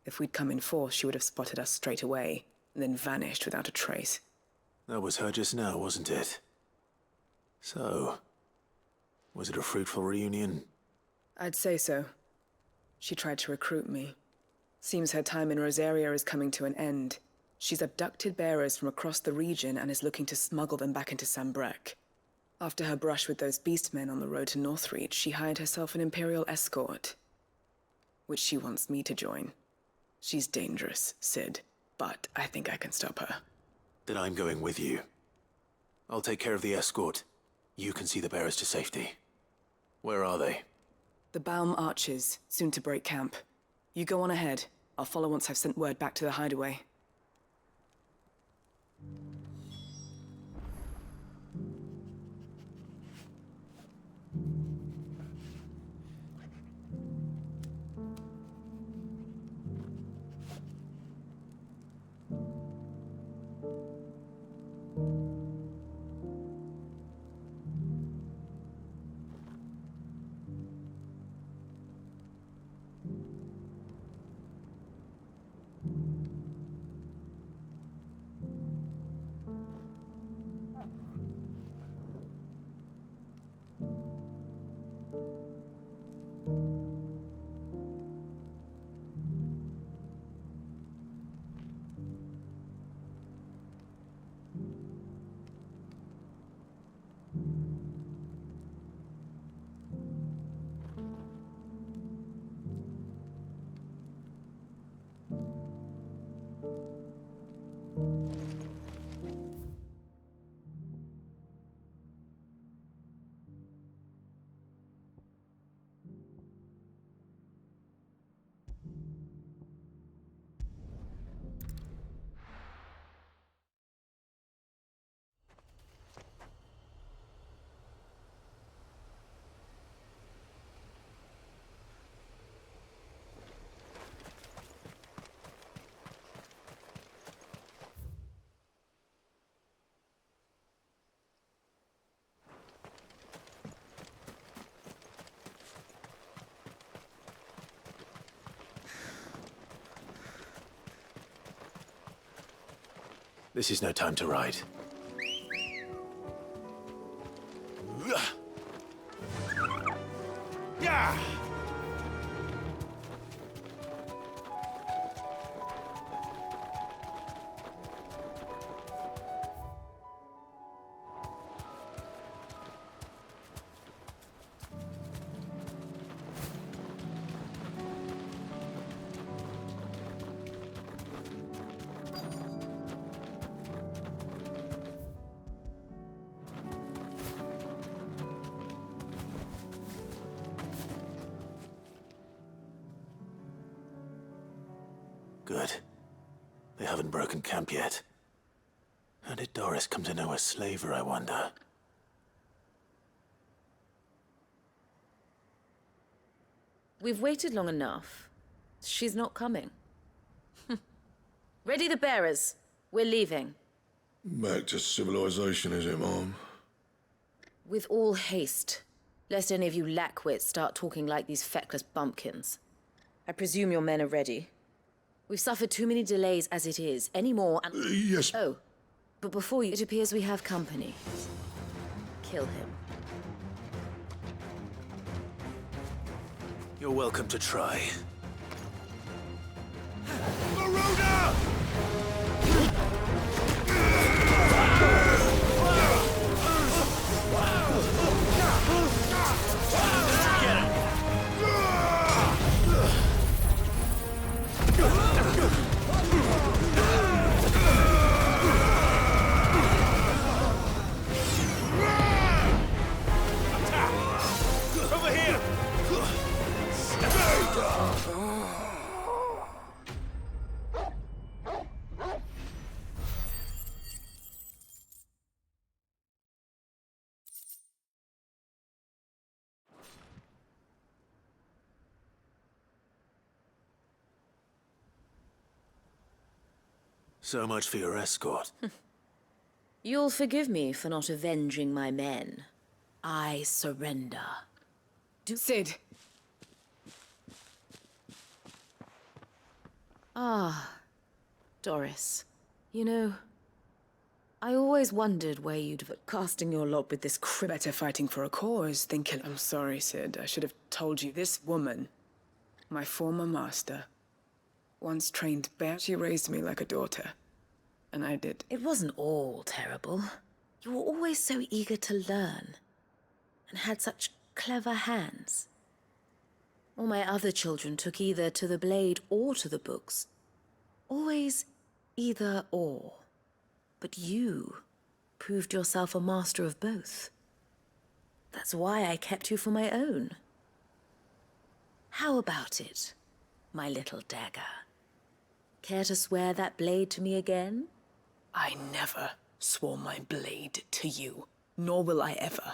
If we'd come in force, she would have spotted us straight away, and then vanished without a trace. That was her just now, wasn't it? So, was it a fruitful reunion? I'd say so. She tried to recruit me. Seems her time in Rosaria is coming to an end. She's abducted bearers from across the region and is looking to smuggle them back into Sambrec. After her brush with those beastmen on the road to Northreach, she hired herself an Imperial escort, which she wants me to join. She's dangerous, Sid, but I think I can stop her. Then I'm going with you. I'll take care of the escort. You can see the bearers to safety. Where are they? The Baum Archers, soon to break camp. You go on ahead. I'll follow once I've sent word back to the hideaway. This is no time to ride. Yeah! Good. They haven't broken camp yet. How did Doris come to know a slaver, I wonder? We've waited long enough. She's not coming. Ready the bearers. We're leaving. Back to civilization, is it, Mom? With all haste, lest any of you lackwits start talking like these feckless bumpkins. I presume your men are ready. We've suffered too many delays as it is. Any more and... Yes. Oh, but before you, it appears we have company. Kill him. You're welcome to try. Garuda! Over here! So much for your escort. You'll forgive me for not avenging my men. I surrender. Sid! Ah, Doris. You know, I always wondered where you'd... Casting your lot with this better fighting for a cause than killing. I'm sorry, Sid. I should have told you. This woman, my former master, once trained bear. She raised me like a daughter. And I did. It wasn't all terrible. You were always so eager to learn. And had such clever hands. All my other children took either to the blade or to the books. Always either or. But you proved yourself a master of both. That's why I kept you for my own. How about it, my little dagger? Care to swear that blade to me again? I never swore my blade to you, nor will I ever.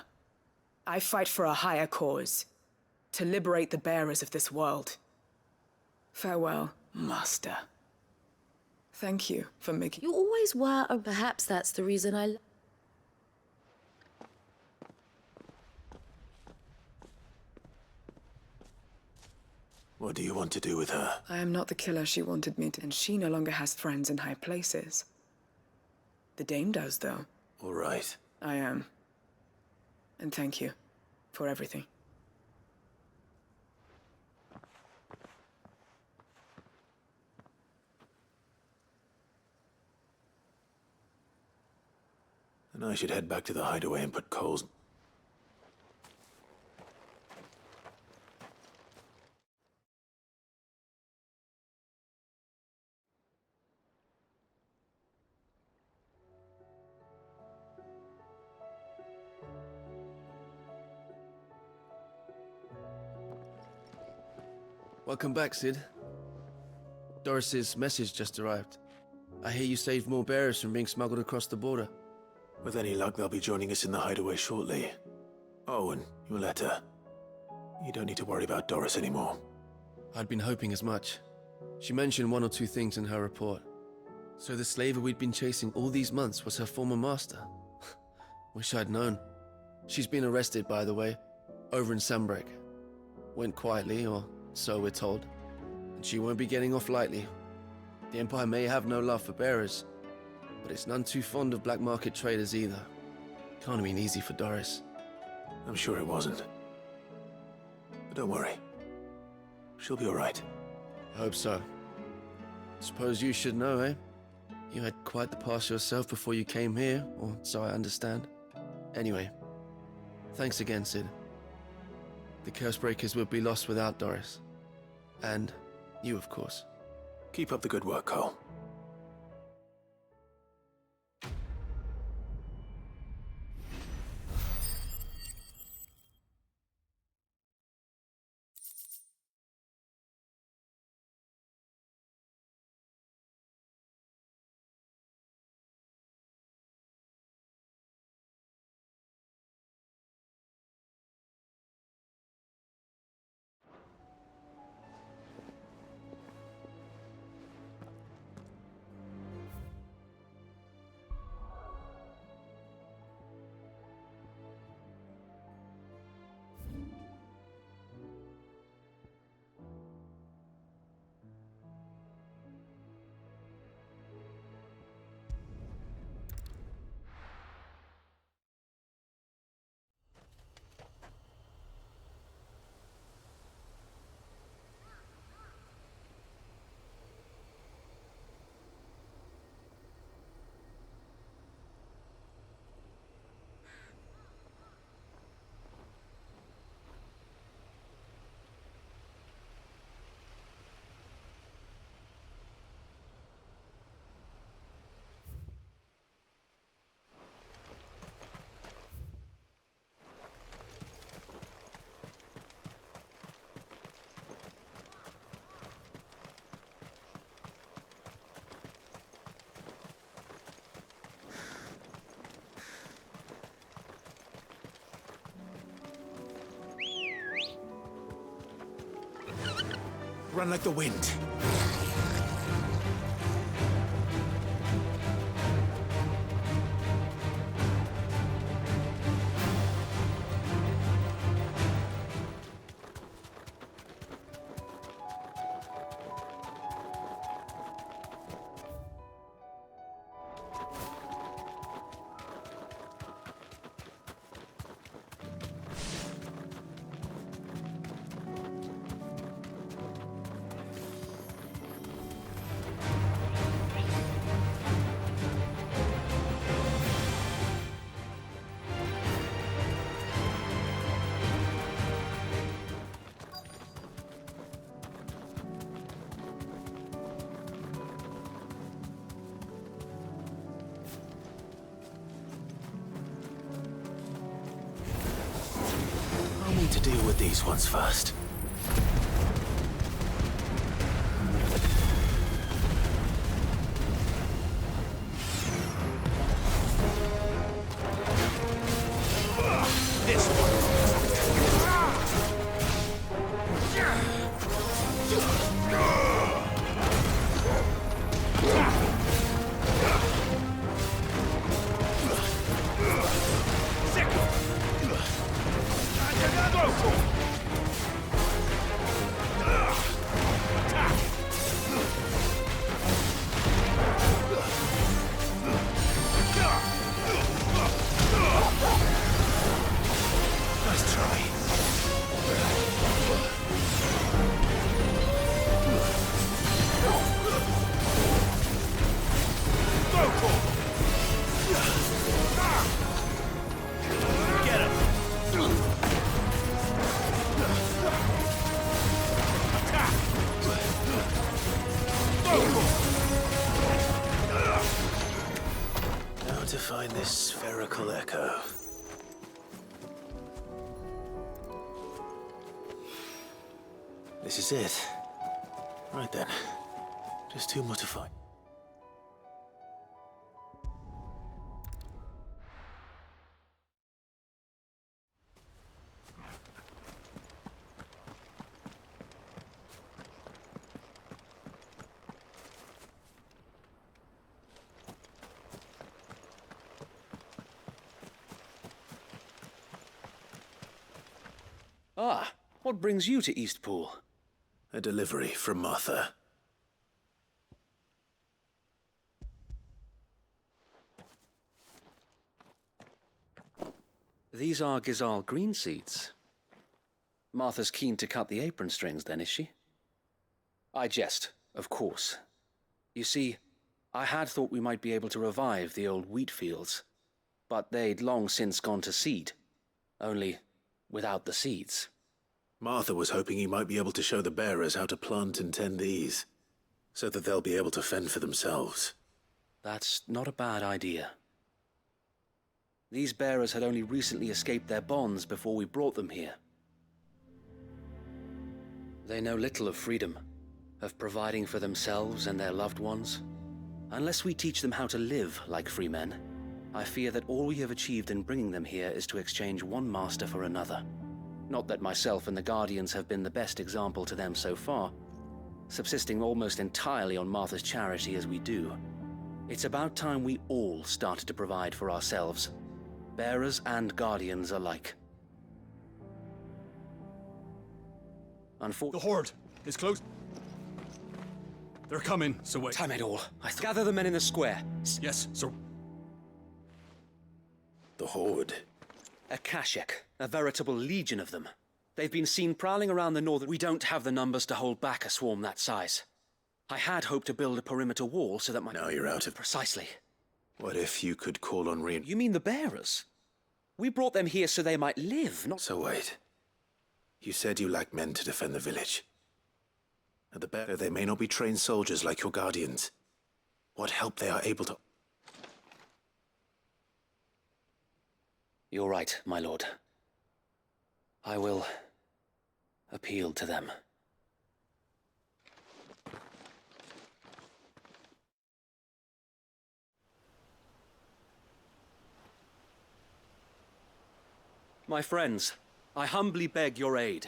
I fight for a higher cause, to liberate the bearers of this world. Farewell, Master. Thank you for making... You always were, or perhaps that's the reason I... What do you want to do with her? I am not the killer she wanted me to, and she no longer has friends in high places. The Dame does, though. All right. I am. And thank you for everything. And I should head back to the hideaway and put coals... Welcome back, Sid. Doris's message just arrived. I hear you saved more bearers from being smuggled across the border. With any luck, they'll be joining us in the hideaway shortly. Oh, and your letter. You don't need to worry about Doris anymore. I'd been hoping as much. She mentioned one or two things in her report. So the slaver we'd been chasing all these months was her former master. Wish I'd known. She's been arrested, by the way, over in Sambrek. Went quietly, or so we're told. And she won't be getting off lightly. The Empire may have no love for bearers, but it's none too fond of black market traders either. Can't have been easy for Doris. I'm sure it wasn't. But don't worry. She'll be all right. I hope so. Suppose you should know, eh? You had quite the past yourself before you came here, or so I understand. Anyway, thanks again, Sid. The Cursebreakers would be lost without Doris. And you, of course. Keep up the good work, Cole. Run like the wind. deal with these ones first. This one. Nice try. Get him. Attack. Now to find this spherical echo. This is it. Right then. Just two more to find. Ah, what brings you to Eastpool? A delivery from Martha. These are Gizal green seeds. Martha's keen to cut the apron strings then, is she? I jest, of course. You see, I had thought we might be able to revive the old wheat fields, but they'd long since gone to seed, only without the seeds. Martha was hoping you might be able to show the bearers how to plant and tend these, so that they'll be able to fend for themselves. That's not a bad idea. These bearers had only recently escaped their bonds before we brought them here. They know little of freedom, of providing for themselves and their loved ones. Unless we teach them how to live like free men, I fear that all we have achieved in bringing them here is to exchange one master for another. Not that myself and the Guardians have been the best example to them so far, subsisting almost entirely on Martha's charity as we do. It's about time we all started to provide for ourselves, bearers and Guardians alike. The Horde is close. They're coming, so wait. Time it all. Gather the men in the square. Yes, sir. The Horde? A Kashek, a veritable legion of them. They've been seen prowling around the north. We don't have the numbers to hold back a swarm that size. I had hoped to build a perimeter wall so that my... Now you're out of... Precisely. What if you could call on You mean the bearers? We brought them here so they might live, not... So wait. You said you lack men to defend the village. At the bear, they may not be trained soldiers like your Guardians. What help they are able to... You're right, my lord. I will appeal to them. My friends, I humbly beg your aid.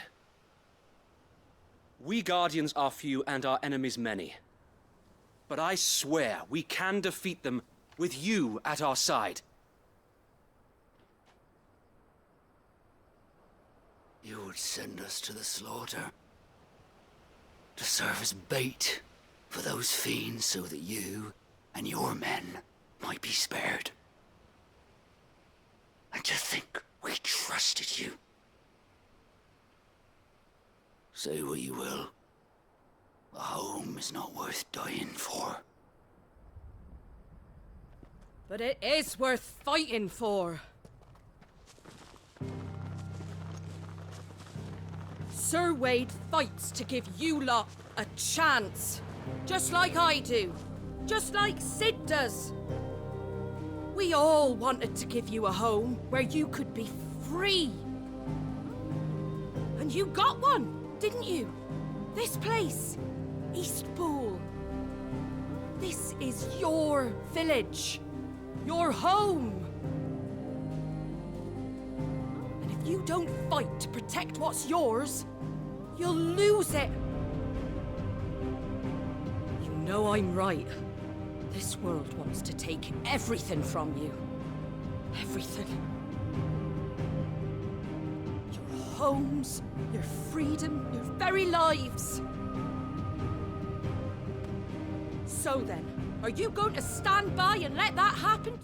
We Guardians are few and our enemies many. But I swear we can defeat them with you at our side. You would send us to the slaughter, to serve as bait for those fiends so that you and your men might be spared. And to think we trusted you. Say what you will, a home is not worth dying for. But it is worth fighting for. Sir Wade fights to give you lot a chance. Just like I do. Just like Sid does. We all wanted to give you a home where you could be free. And you got one, didn't you? This place, Eastpool. This is your village, your home. And if you don't fight to protect what's yours, you'll lose it. You know I'm right. This world wants to take everything from you. Everything. Your homes, your freedom, your very lives. So then, are you going to stand by and let that happen?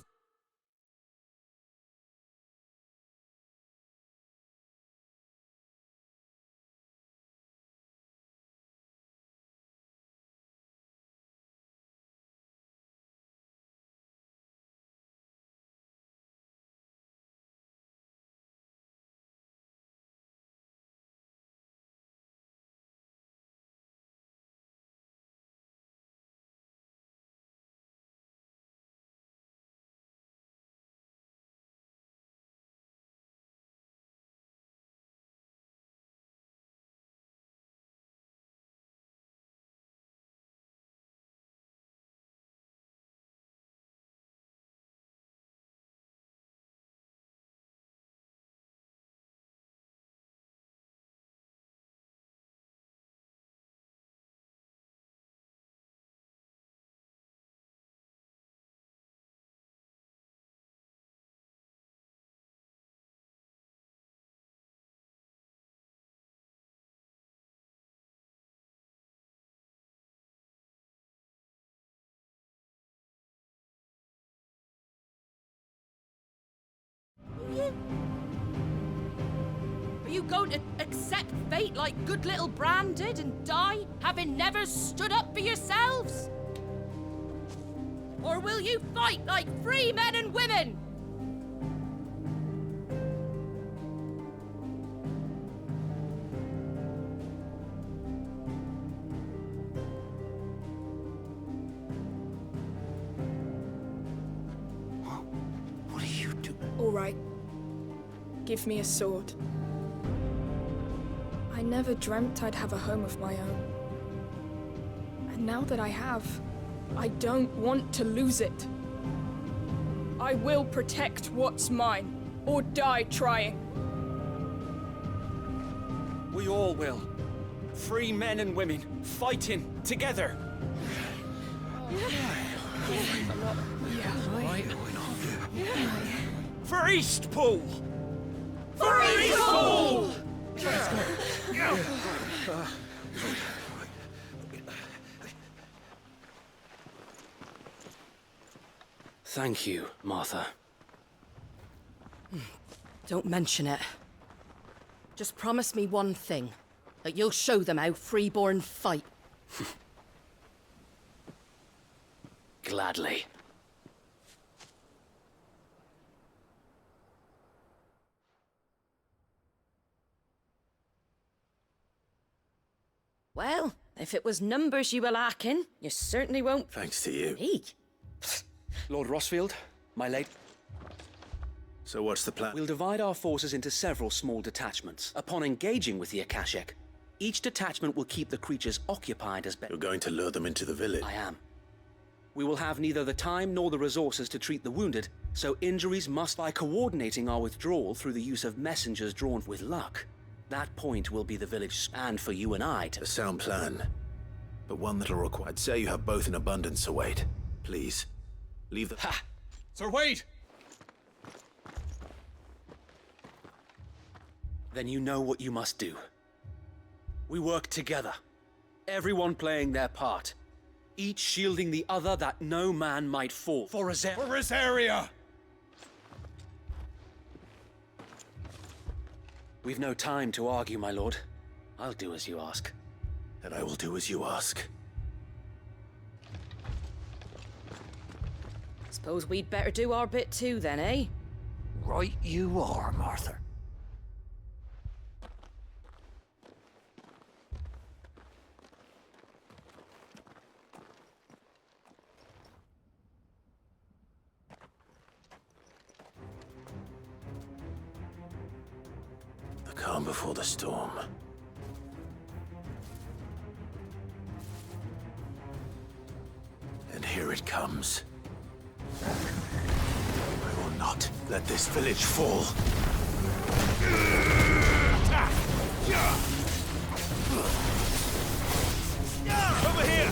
Are you going to accept fate like good little Bran did and die, having never stood up for yourselves? Or will you fight like free men and women? What are you doing? All right. Give me a sword. I never dreamt I'd have a home of my own. And now that I have, I don't want to lose it. I will protect what's mine, or die trying. We all will. Free men and women, fighting together. For Eastpool! For Eastpool! Thank you, Martha. Don't mention it. Just promise me one thing. That you'll show them how freeborn fight. Gladly. Well, if it was numbers you were lacking, you certainly won't... Thanks to you. Me? Lord Rossfield, my late... So what's the plan? We'll divide our forces into several small detachments. Upon engaging with the Akashic, each detachment will keep the creatures occupied as best. You're going to lure them into the village? I am. We will have neither the time nor the resources to treat the wounded, so injuries must by coordinating our withdrawal through the use of messengers drawn with luck. That point will be the village, and for you and I to... A sound plan, but one that'll require... I'd say you have both in abundance, Sir Wade. Please, leave the... Ha! Sir Wade! Then you know what you must do. We work together, everyone playing their part, each shielding the other that no man might fall. For Rosaria! We've no time to argue, my lord. I'll do as you ask. And I will do as you ask. Suppose we'd better do our bit too then, eh? Right you are, Martha. calm before the storm. And here it comes. I will not let this village fall. Over here!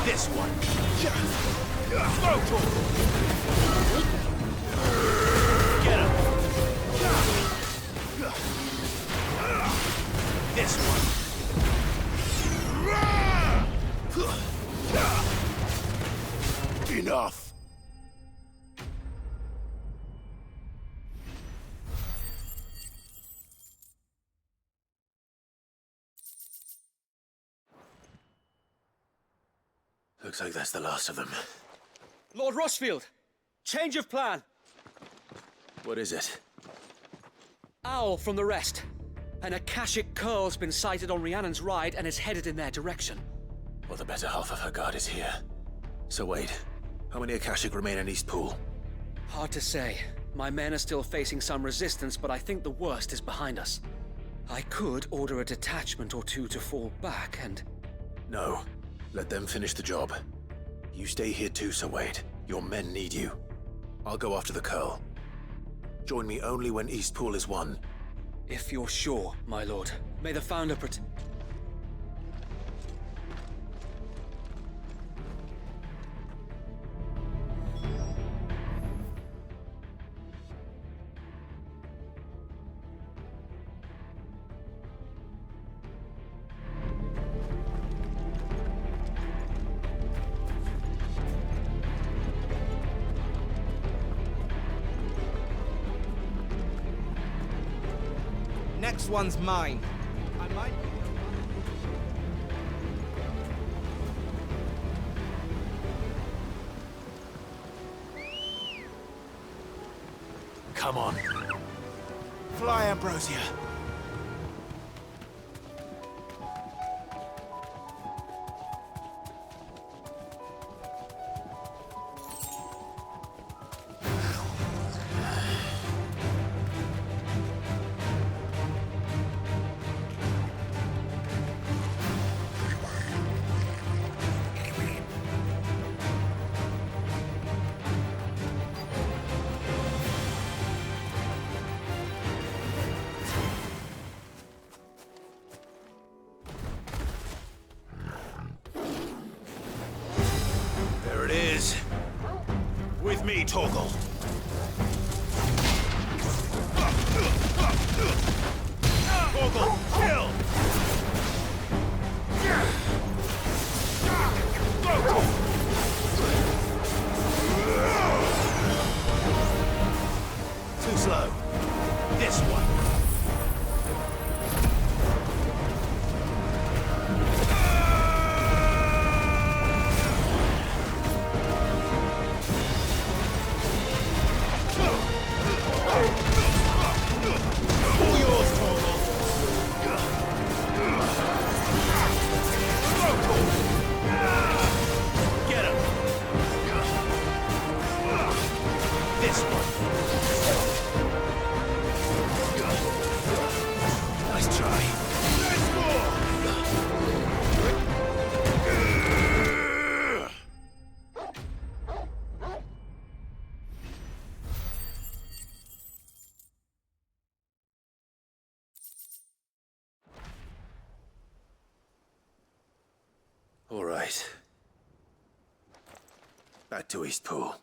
This one. Throw to him! Get him. This one. Enough. Looks like that's the last of them. Lord Rossfield! Change of plan! What is it? Owl from the rest. An Akashic curl's been sighted on Rhiannon's ride and is headed in their direction. Well, the better half of her guard is here. So wait, how many Akashic remain in East Pool? Hard to say. My men are still facing some resistance, but I think the worst is behind us. I could order a detachment or two to fall back and... No. Let them finish the job. You stay here too, Sir Wade. Your men need you. I'll go after the Curl. Join me only when East Pool is won. If you're sure, my lord. May the Founder Next one's mine. I might... Come on. Fly, Ambrosia. There it is. With me, Torgal. Torgal, kill! Too slow. This one. All yours, Torgal. Get him. This one. Nice try. All right. Back to East Pool.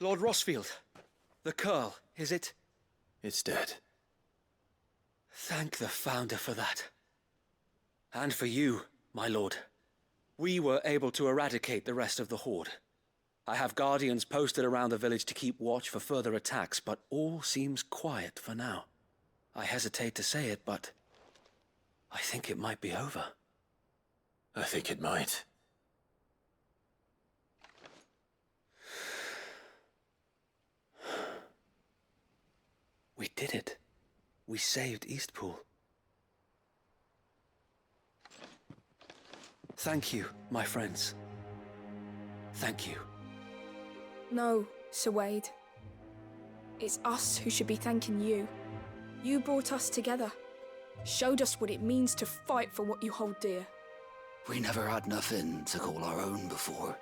Lord Rossfield, the Curl, is it? It's dead. Thank the Founder for that. And for you, my lord. We were able to eradicate the rest of the Horde. I have guardians posted around the village to keep watch for further attacks, but all seems quiet for now. I hesitate to say it, but I think it might be over. I think it might. We did it. We saved Eastpool. Thank you, my friends. Thank you. No, Sir Wade. It's us who should be thanking you. You brought us together. Showed us what it means to fight for what you hold dear. We never had nothing to call our own before.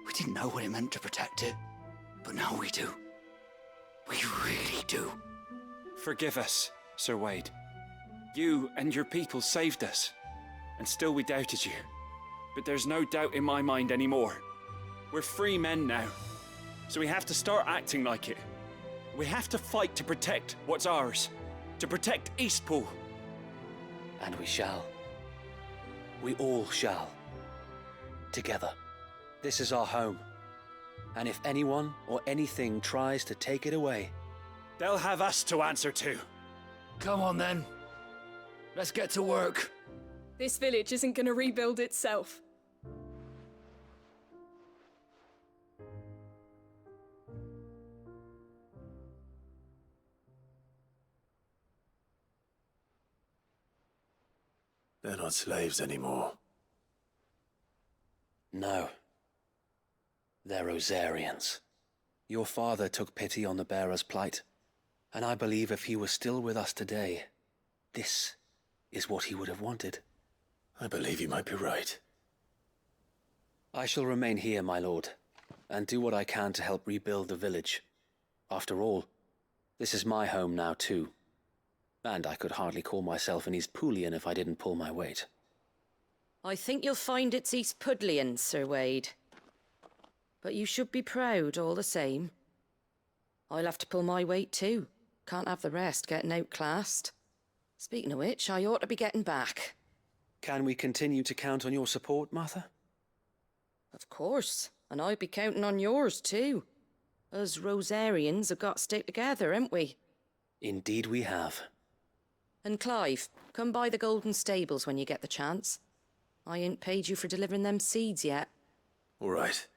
We didn't know what it meant to protect it, but now we do. We really do. Forgive us, Sir Wade. You and your people saved us, and still we doubted you. But there's no doubt in my mind anymore. We're free men now, so we have to start acting like it. We have to fight to protect what's ours, to protect Eastpool. And we shall. We all shall. Together. This is our home. And if anyone or anything tries to take it away, they'll have us to answer to. Come on then. Let's get to work. This village isn't gonna rebuild itself. They're not slaves anymore. No. They're Rosarians. Your father took pity on the bearer's plight, and I believe if he was still with us today, this is what he would have wanted. I believe you might be right. I shall remain here, my lord, and do what I can to help rebuild the village. After all, this is my home now too. And I could hardly call myself an Eastpoolian if I didn't pull my weight. I think you'll find it's Eastpudlian, Sir Wade. But you should be proud all the same. I'll have to pull my weight too. Can't have the rest getting outclassed. Speaking of which, I ought to be getting back. Can we continue to count on your support, Martha? Of course, and I'll be counting on yours too. Us Rosarians have got to stick together, haven't we? Indeed we have. And Clive, come by the Golden Stables when you get the chance. I ain't paid you for delivering them seeds yet. All right.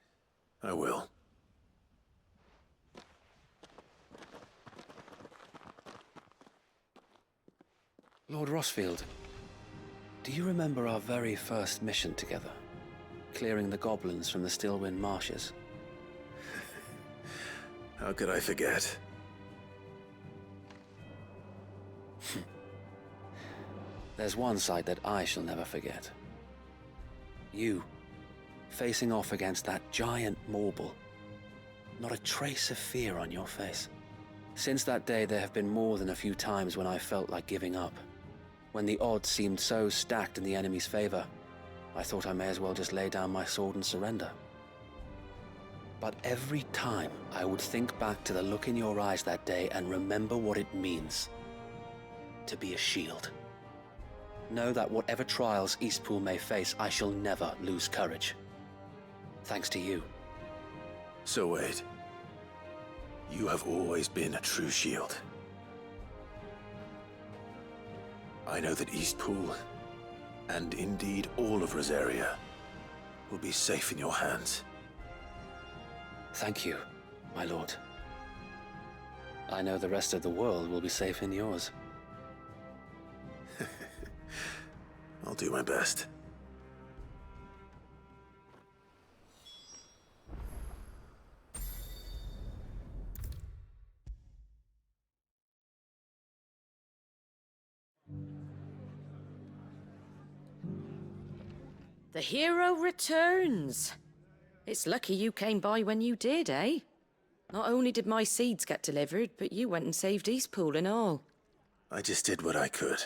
I will. Lord Rossfield, do you remember our very first mission together? Clearing the goblins from the Stillwind Marshes? How could I forget? There's one sight that I shall never forget. You, facing off against that giant Morble. Not a trace of fear on your face. Since that day, there have been more than a few times when I felt like giving up. When the odds seemed so stacked in the enemy's favor, I thought I may as well just lay down my sword and surrender. But every time, I would think back to the look in your eyes that day and remember what it means to be a shield. Know that whatever trials Eastpool may face, I shall never lose courage. Thanks to you. So Wade, you have always been a true shield. I know that Eastpool, and indeed all of Rosaria, will be safe in your hands. Thank you, my lord. I know the rest of the world will be safe in yours. I'll do my best. The hero returns. It's lucky you came by when you did, eh? Not only did my seeds get delivered, but you went and saved Eastpool and all. I just did what I could.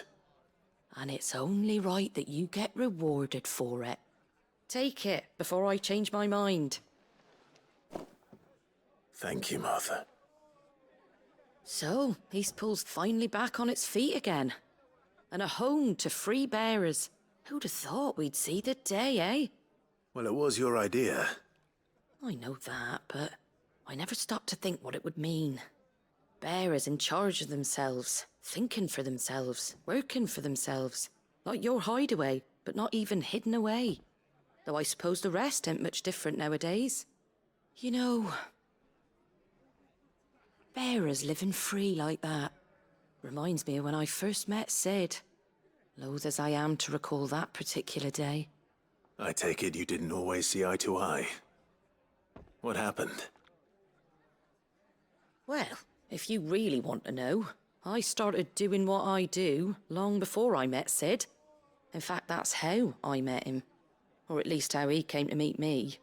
And it's only right that you get rewarded for it. Take it before I change my mind. Thank you, Martha. So, Eastpool's finally back on its feet again. And a home to free bearers. Who'd have thought we'd see the day, eh? Well, it was your idea. I know that, but I never stopped to think what it would mean. Bearers in charge of themselves, thinking for themselves, working for themselves. Like your hideaway, but not even hidden away. Though I suppose the rest ain't much different nowadays. You know, bearers living free like that reminds me of when I first met Sid. Loath as I am to recall that particular day. I take it you didn't always see eye to eye. What happened? Well, if you really want to know, I started doing what I do long before I met Sid. In fact, that's how I met him. Or at least how he came to meet me.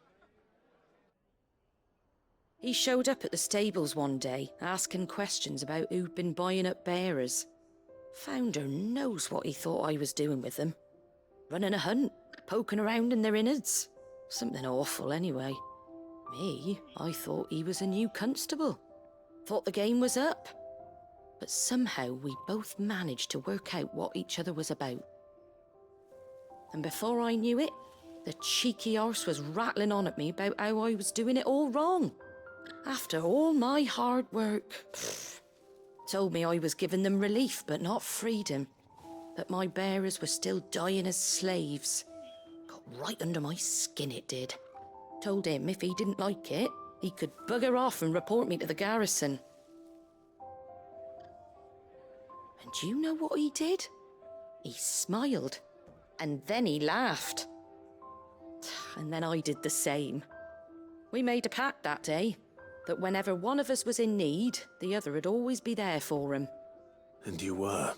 He showed up at the stables one day, asking questions about who'd been buying up bearers. Founder knows what he thought I was doing with them. Running a hunt, poking around in their innards. Something awful anyway. Me, I thought he was a new constable. Thought the game was up. But somehow we both managed to work out what each other was about. And before I knew it, the cheeky arse was rattling on at me about how I was doing it all wrong. After all my hard work. Told me I was giving them relief, but not freedom. That my bearers were still dying as slaves. Got right under my skin, it did. Told him if he didn't like it, he could bugger off and report me to the garrison. And do you know what he did? He smiled. And then he laughed. And then I did the same. We made a pact that day, that whenever one of us was in need, the other would always be there for him. And you were?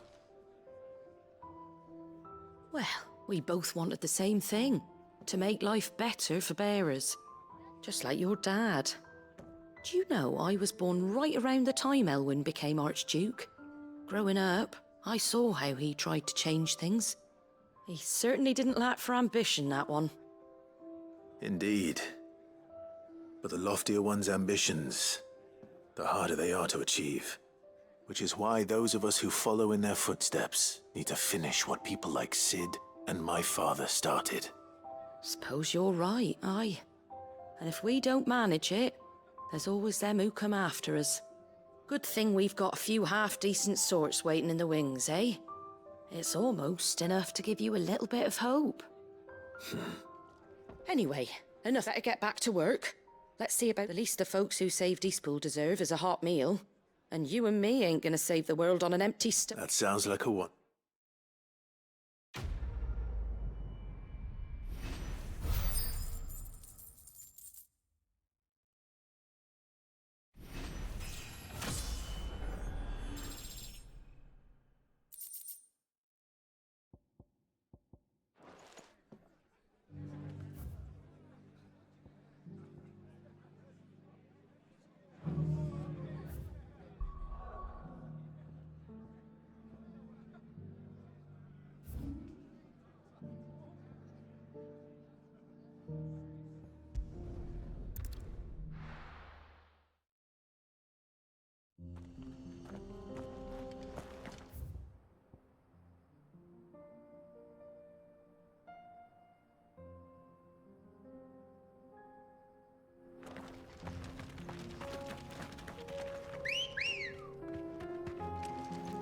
Well, we both wanted the same thing. To make life better for bearers. Just like your dad. Do you know I was born right around the time Elwyn became Archduke? Growing up, I saw how he tried to change things. He certainly didn't lack for ambition, that one. Indeed. But the loftier one's ambitions, the harder they are to achieve. Which is why those of us who follow in their footsteps need to finish what people like Sid and my father started. Suppose you're right, aye. And if we don't manage it, there's always them who come after us. Good thing we've got a few half-decent sorts waiting in the wings, eh? It's almost enough to give you a little bit of hope. Anyway, enough to get back to work. Let's see about the least the folks who saved Eastpool deserve is a hot meal. And you and me ain't gonna save the world on an empty stomach. That sounds like a what?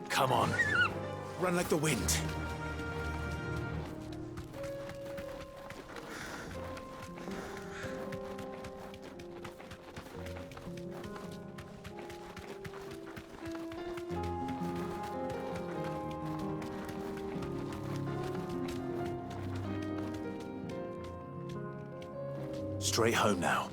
Come on. Run like the wind. Straight home now.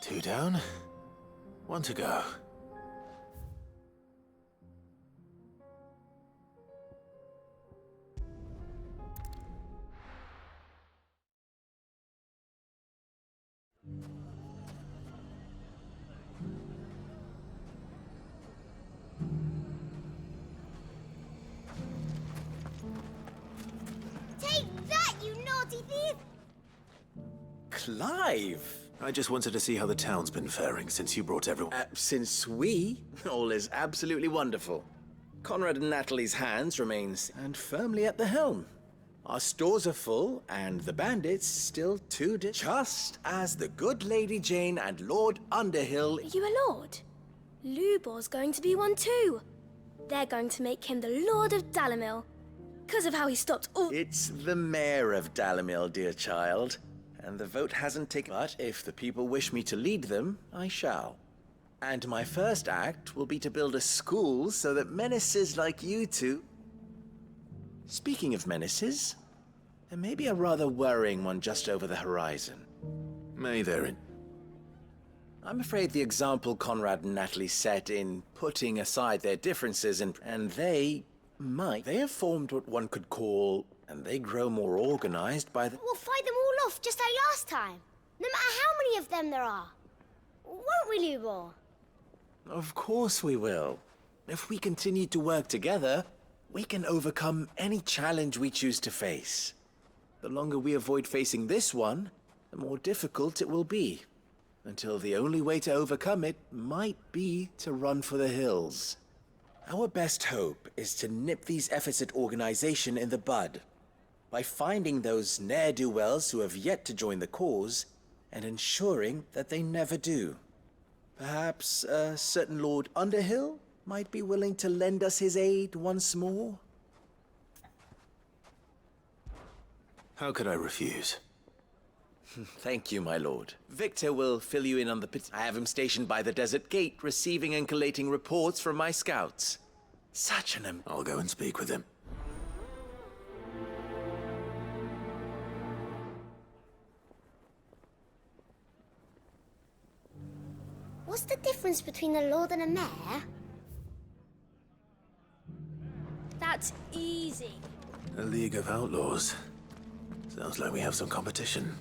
2 down, 1 to go. Take that, you naughty thief! Clive! I just wanted to see how the town's been faring since you brought everyone. Since all is absolutely wonderful. Conrad and Natalie's hands remains and firmly at the helm. Our stores are full, and the bandits still just as the good Lady Jane and Lord Underhill. Are you a lord? Lubor's going to be one too. They're going to make him the Lord of Dalamil, because of how he stopped all— It's the mayor of Dalamil, dear child, and the vote hasn't taken. But if the people wish me to lead them, I shall. And my first act will be to build a school so that menaces like you two— Speaking of menaces, there may be a rather worrying one just over the horizon. May therein. I'm afraid the example Conrad and Natalie set in putting aside their differences and they have formed what one could call, and they grow more organized by the— We'll fight them all off just like last time, no matter how many of them there are. Won't we, Lubor? Of course we will. If we continue to work together, we can overcome any challenge we choose to face. The longer we avoid facing this one, the more difficult it will be. Until the only way to overcome it might be to run for the hills. Our best hope is to nip these efforts at organization in the bud, by finding those ne'er-do-wells who have yet to join the cause, and ensuring that they never do. Perhaps a certain Lord Underhill might be willing to lend us his aid once more? How could I refuse? Thank you, my lord. Victor will fill you in on the pit. I have him stationed by the desert gate, receiving and collating reports from my scouts. Such an I'll go and speak with him. What's the difference between a lord and a mayor? That's easy. A League of Outlaws. Sounds like we have some competition.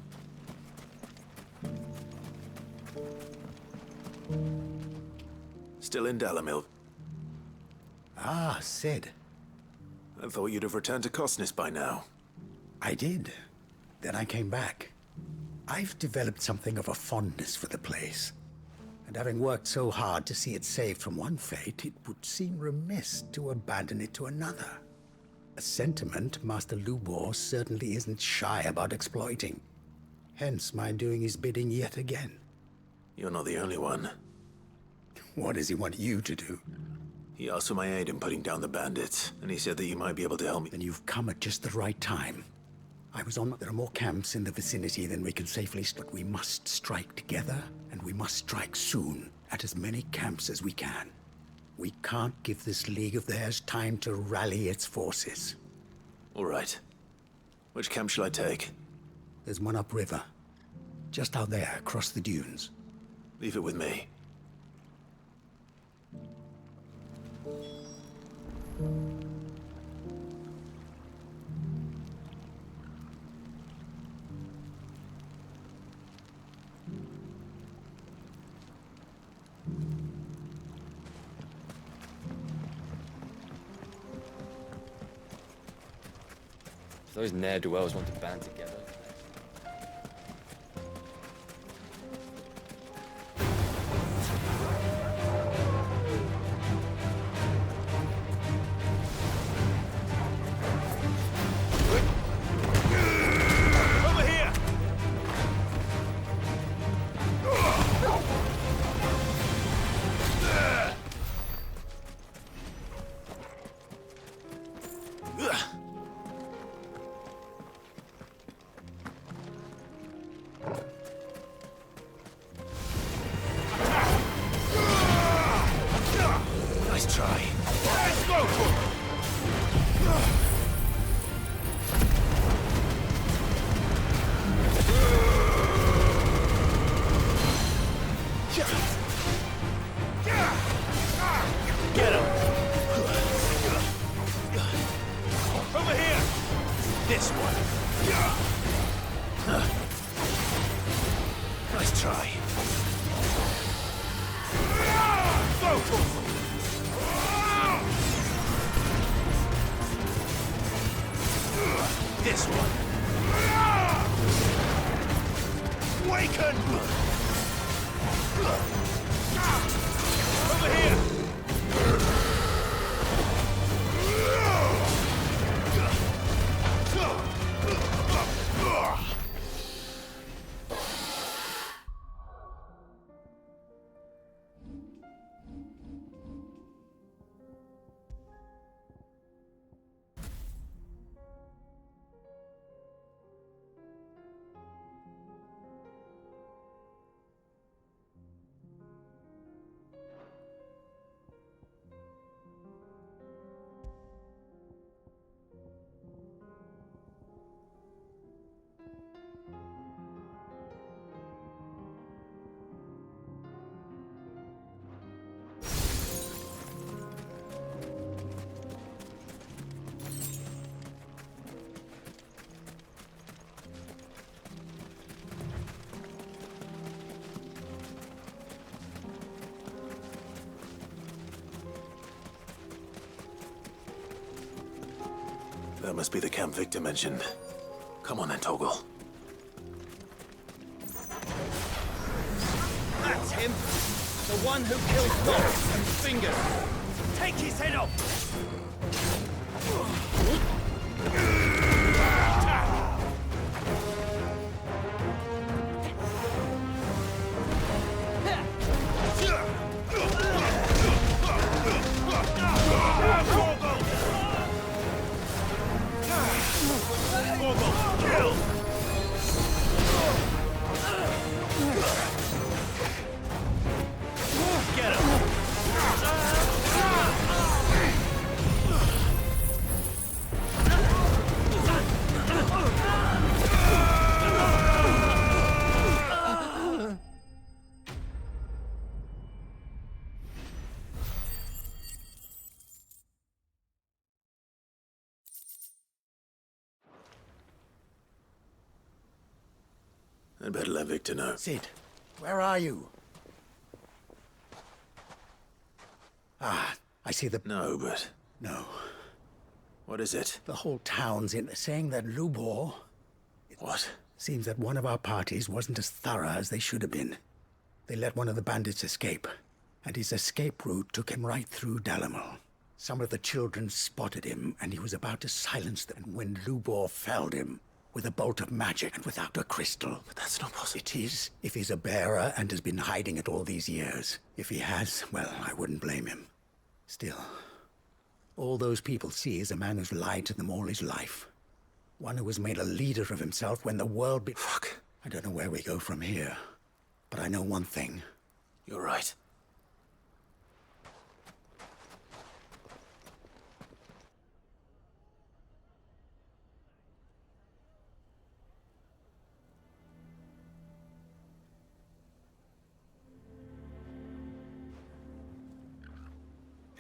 Still in Dalamil. Ah, Sid. I thought you'd have returned to Cosnis by now. I did. Then I came back. I've developed something of a fondness for the place. And having worked so hard to see it saved from one fate, it would seem remiss to abandon it to another. A sentiment Master Lubor certainly isn't shy about exploiting. Hence my doing his bidding yet again. You're not the only one. What does he want you to do? He asked for my aid in putting down the bandits, and he said that you might be able to help me. Then you've come at just the right time. There are more camps in the vicinity than we can safely but we must strike together, and we must strike soon at as many camps as we can. We can't give this league of theirs time to rally its forces. All right. Which camp shall I take? There's one upriver. Just out there, across the dunes. Leave it with me. Those ne'er-do-wells want to band together. Over here! Nice try. This one. Waken! Over here! That must be the camp Victor mentioned. Come on then, Toggle. That's him! The one who killed Thor and Fingers! Take his head off! I'd better let Victor know. Sid, where are you? Ah, I see the... No, but... No. What is it? The whole town's in saying that Lubor... What? Seems that one of our parties wasn't as thorough as they should have been. They let one of the bandits escape, and his escape route took him right through Dalamil. Some of the children spotted him, and he was about to silence them when Lubor felled him with a bolt of magic and without a crystal. But that's not possible. It is, if he's a bearer and has been hiding it all these years. If he has, well, I wouldn't blame him. Still, all those people see is a man who's lied to them all his life. One who has made a leader of himself when the world Fuck. I don't know where we go from here, but I know one thing. You're right.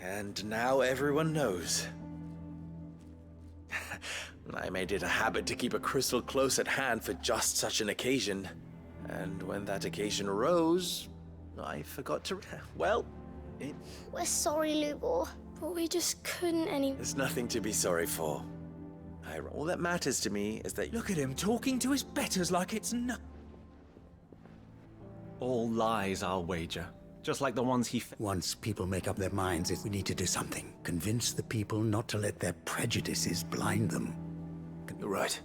And now everyone knows. I made it a habit to keep a crystal close at hand for just such an occasion. And when that occasion arose, I forgot to... Well, We're sorry, Lubor, but we just couldn't There's nothing to be sorry for. All that matters to me is that... Look at him talking to his betters like it's no... All lies, I'll wager. Just like the ones he... Once people make up their minds, we need to do something. Convince the people not to let their prejudices blind them. You're right.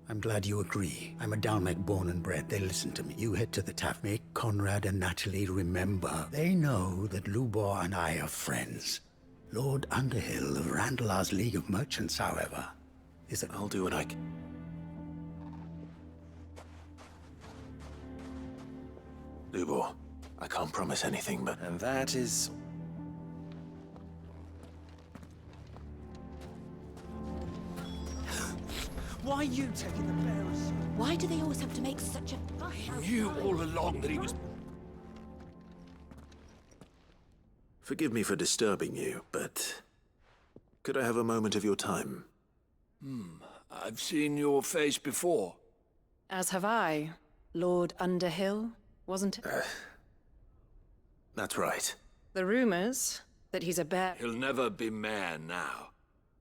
I'm glad you agree. I'm a Dalmec born and bred. They listen to me. You head to the TAF. Make Conrad and Natalie remember. They know that Lubor and I are friends. Lord Underhill of Randalar's League of Merchants, however, is a... I'll do what I can. Lubor, I can't promise anything, but... And that is... Why are you taking the bearers? Why do they always have to make such a fuss? He knew all along that he was... Forgive me for disturbing you, but... Could I have a moment of your time? I've seen your face before. As have I, Lord Underhill. wasn't it? That's right. The rumors that he's a bear. He'll never be mayor now.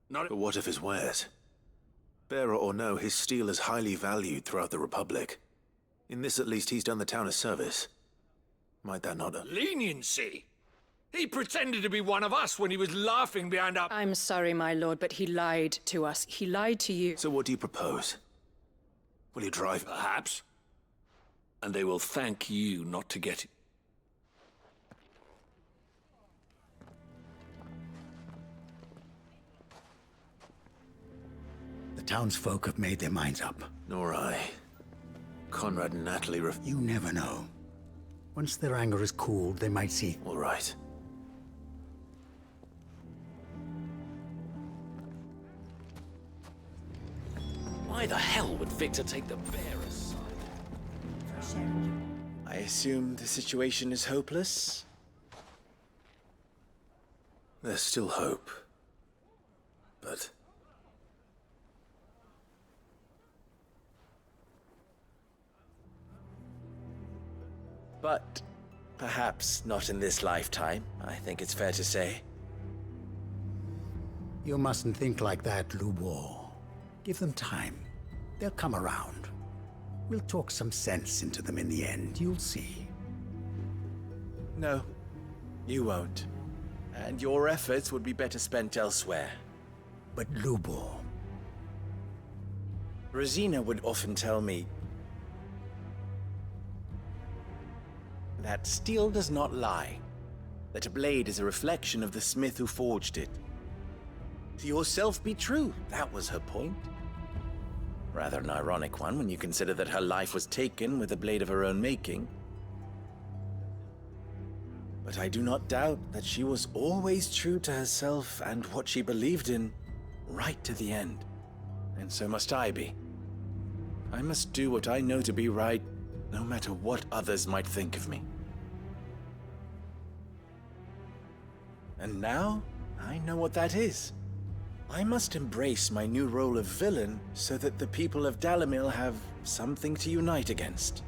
Not. But what of his wares? Bearer or no, his steel is highly valued throughout the Republic. In this, at least, he's done the town a service. Might that not have... Leniency? He pretended to be one of us when he was laughing behind our... I'm sorry, my lord, but he lied to us. He lied to you. So what do you propose? Will you drive? Perhaps. And they will thank you not to get it. The townsfolk have made their minds up. Nor I. Conrad and Natalie You never know. Once their anger is cooled, they might see... All right. Why the hell would Victor take the bearer's side? I assume the situation is hopeless? There's still hope. But... But perhaps not in this lifetime, I think it's fair to say. You mustn't think like that, Lubor. Give them time. They'll come around. We'll talk some sense into them in the end, you'll see. No, you won't. And your efforts would be better spent elsewhere. But Lubor... Rosina would often tell me that steel does not lie, that a blade is a reflection of the smith who forged it. To yourself be true, that was her point. Rather an ironic one when you consider that her life was taken with a blade of her own making. But I do not doubt that she was always true to herself and what she believed in, right to the end. And so must I be. I must do what I know to be right, no matter what others might think of me. And now, I know what that is. I must embrace my new role of villain so that the people of Dalimil have something to unite against.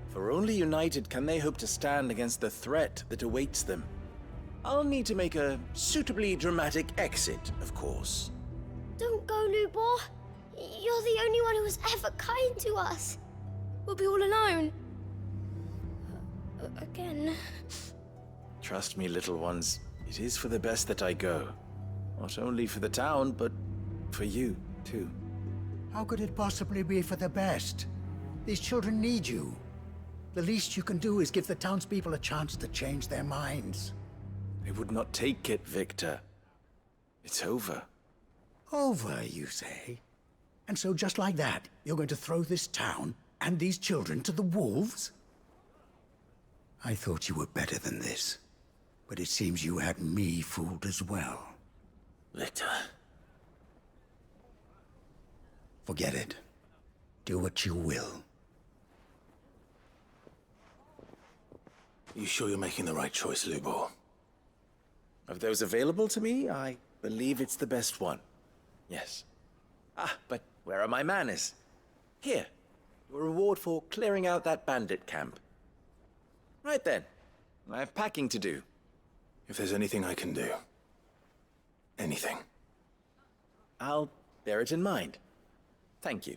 For only united can they hope to stand against the threat that awaits them. I'll need to make a suitably dramatic exit, of course. Don't go, Lubor. You're the only one who was ever kind to us. We'll be all alone. Again. Trust me, little ones. It is for the best that I go. Not only for the town, but for you, too. How could it possibly be for the best? These children need you. The least you can do is give the townspeople a chance to change their minds. They would not take it, Victor. It's over. Over, you say? And so just like that, you're going to throw this town and these children to the wolves? I thought you were better than this. But it seems you had me fooled as well. Victor. Forget it. Do what you will. You sure you're making the right choice, Lubor? Of those available to me, I believe it's the best one. Yes. Ah, but where are my manners? Here. Your reward for clearing out that bandit camp. Right then. I have packing to do. If there's anything I can do. Anything. I'll bear it in mind. Thank you.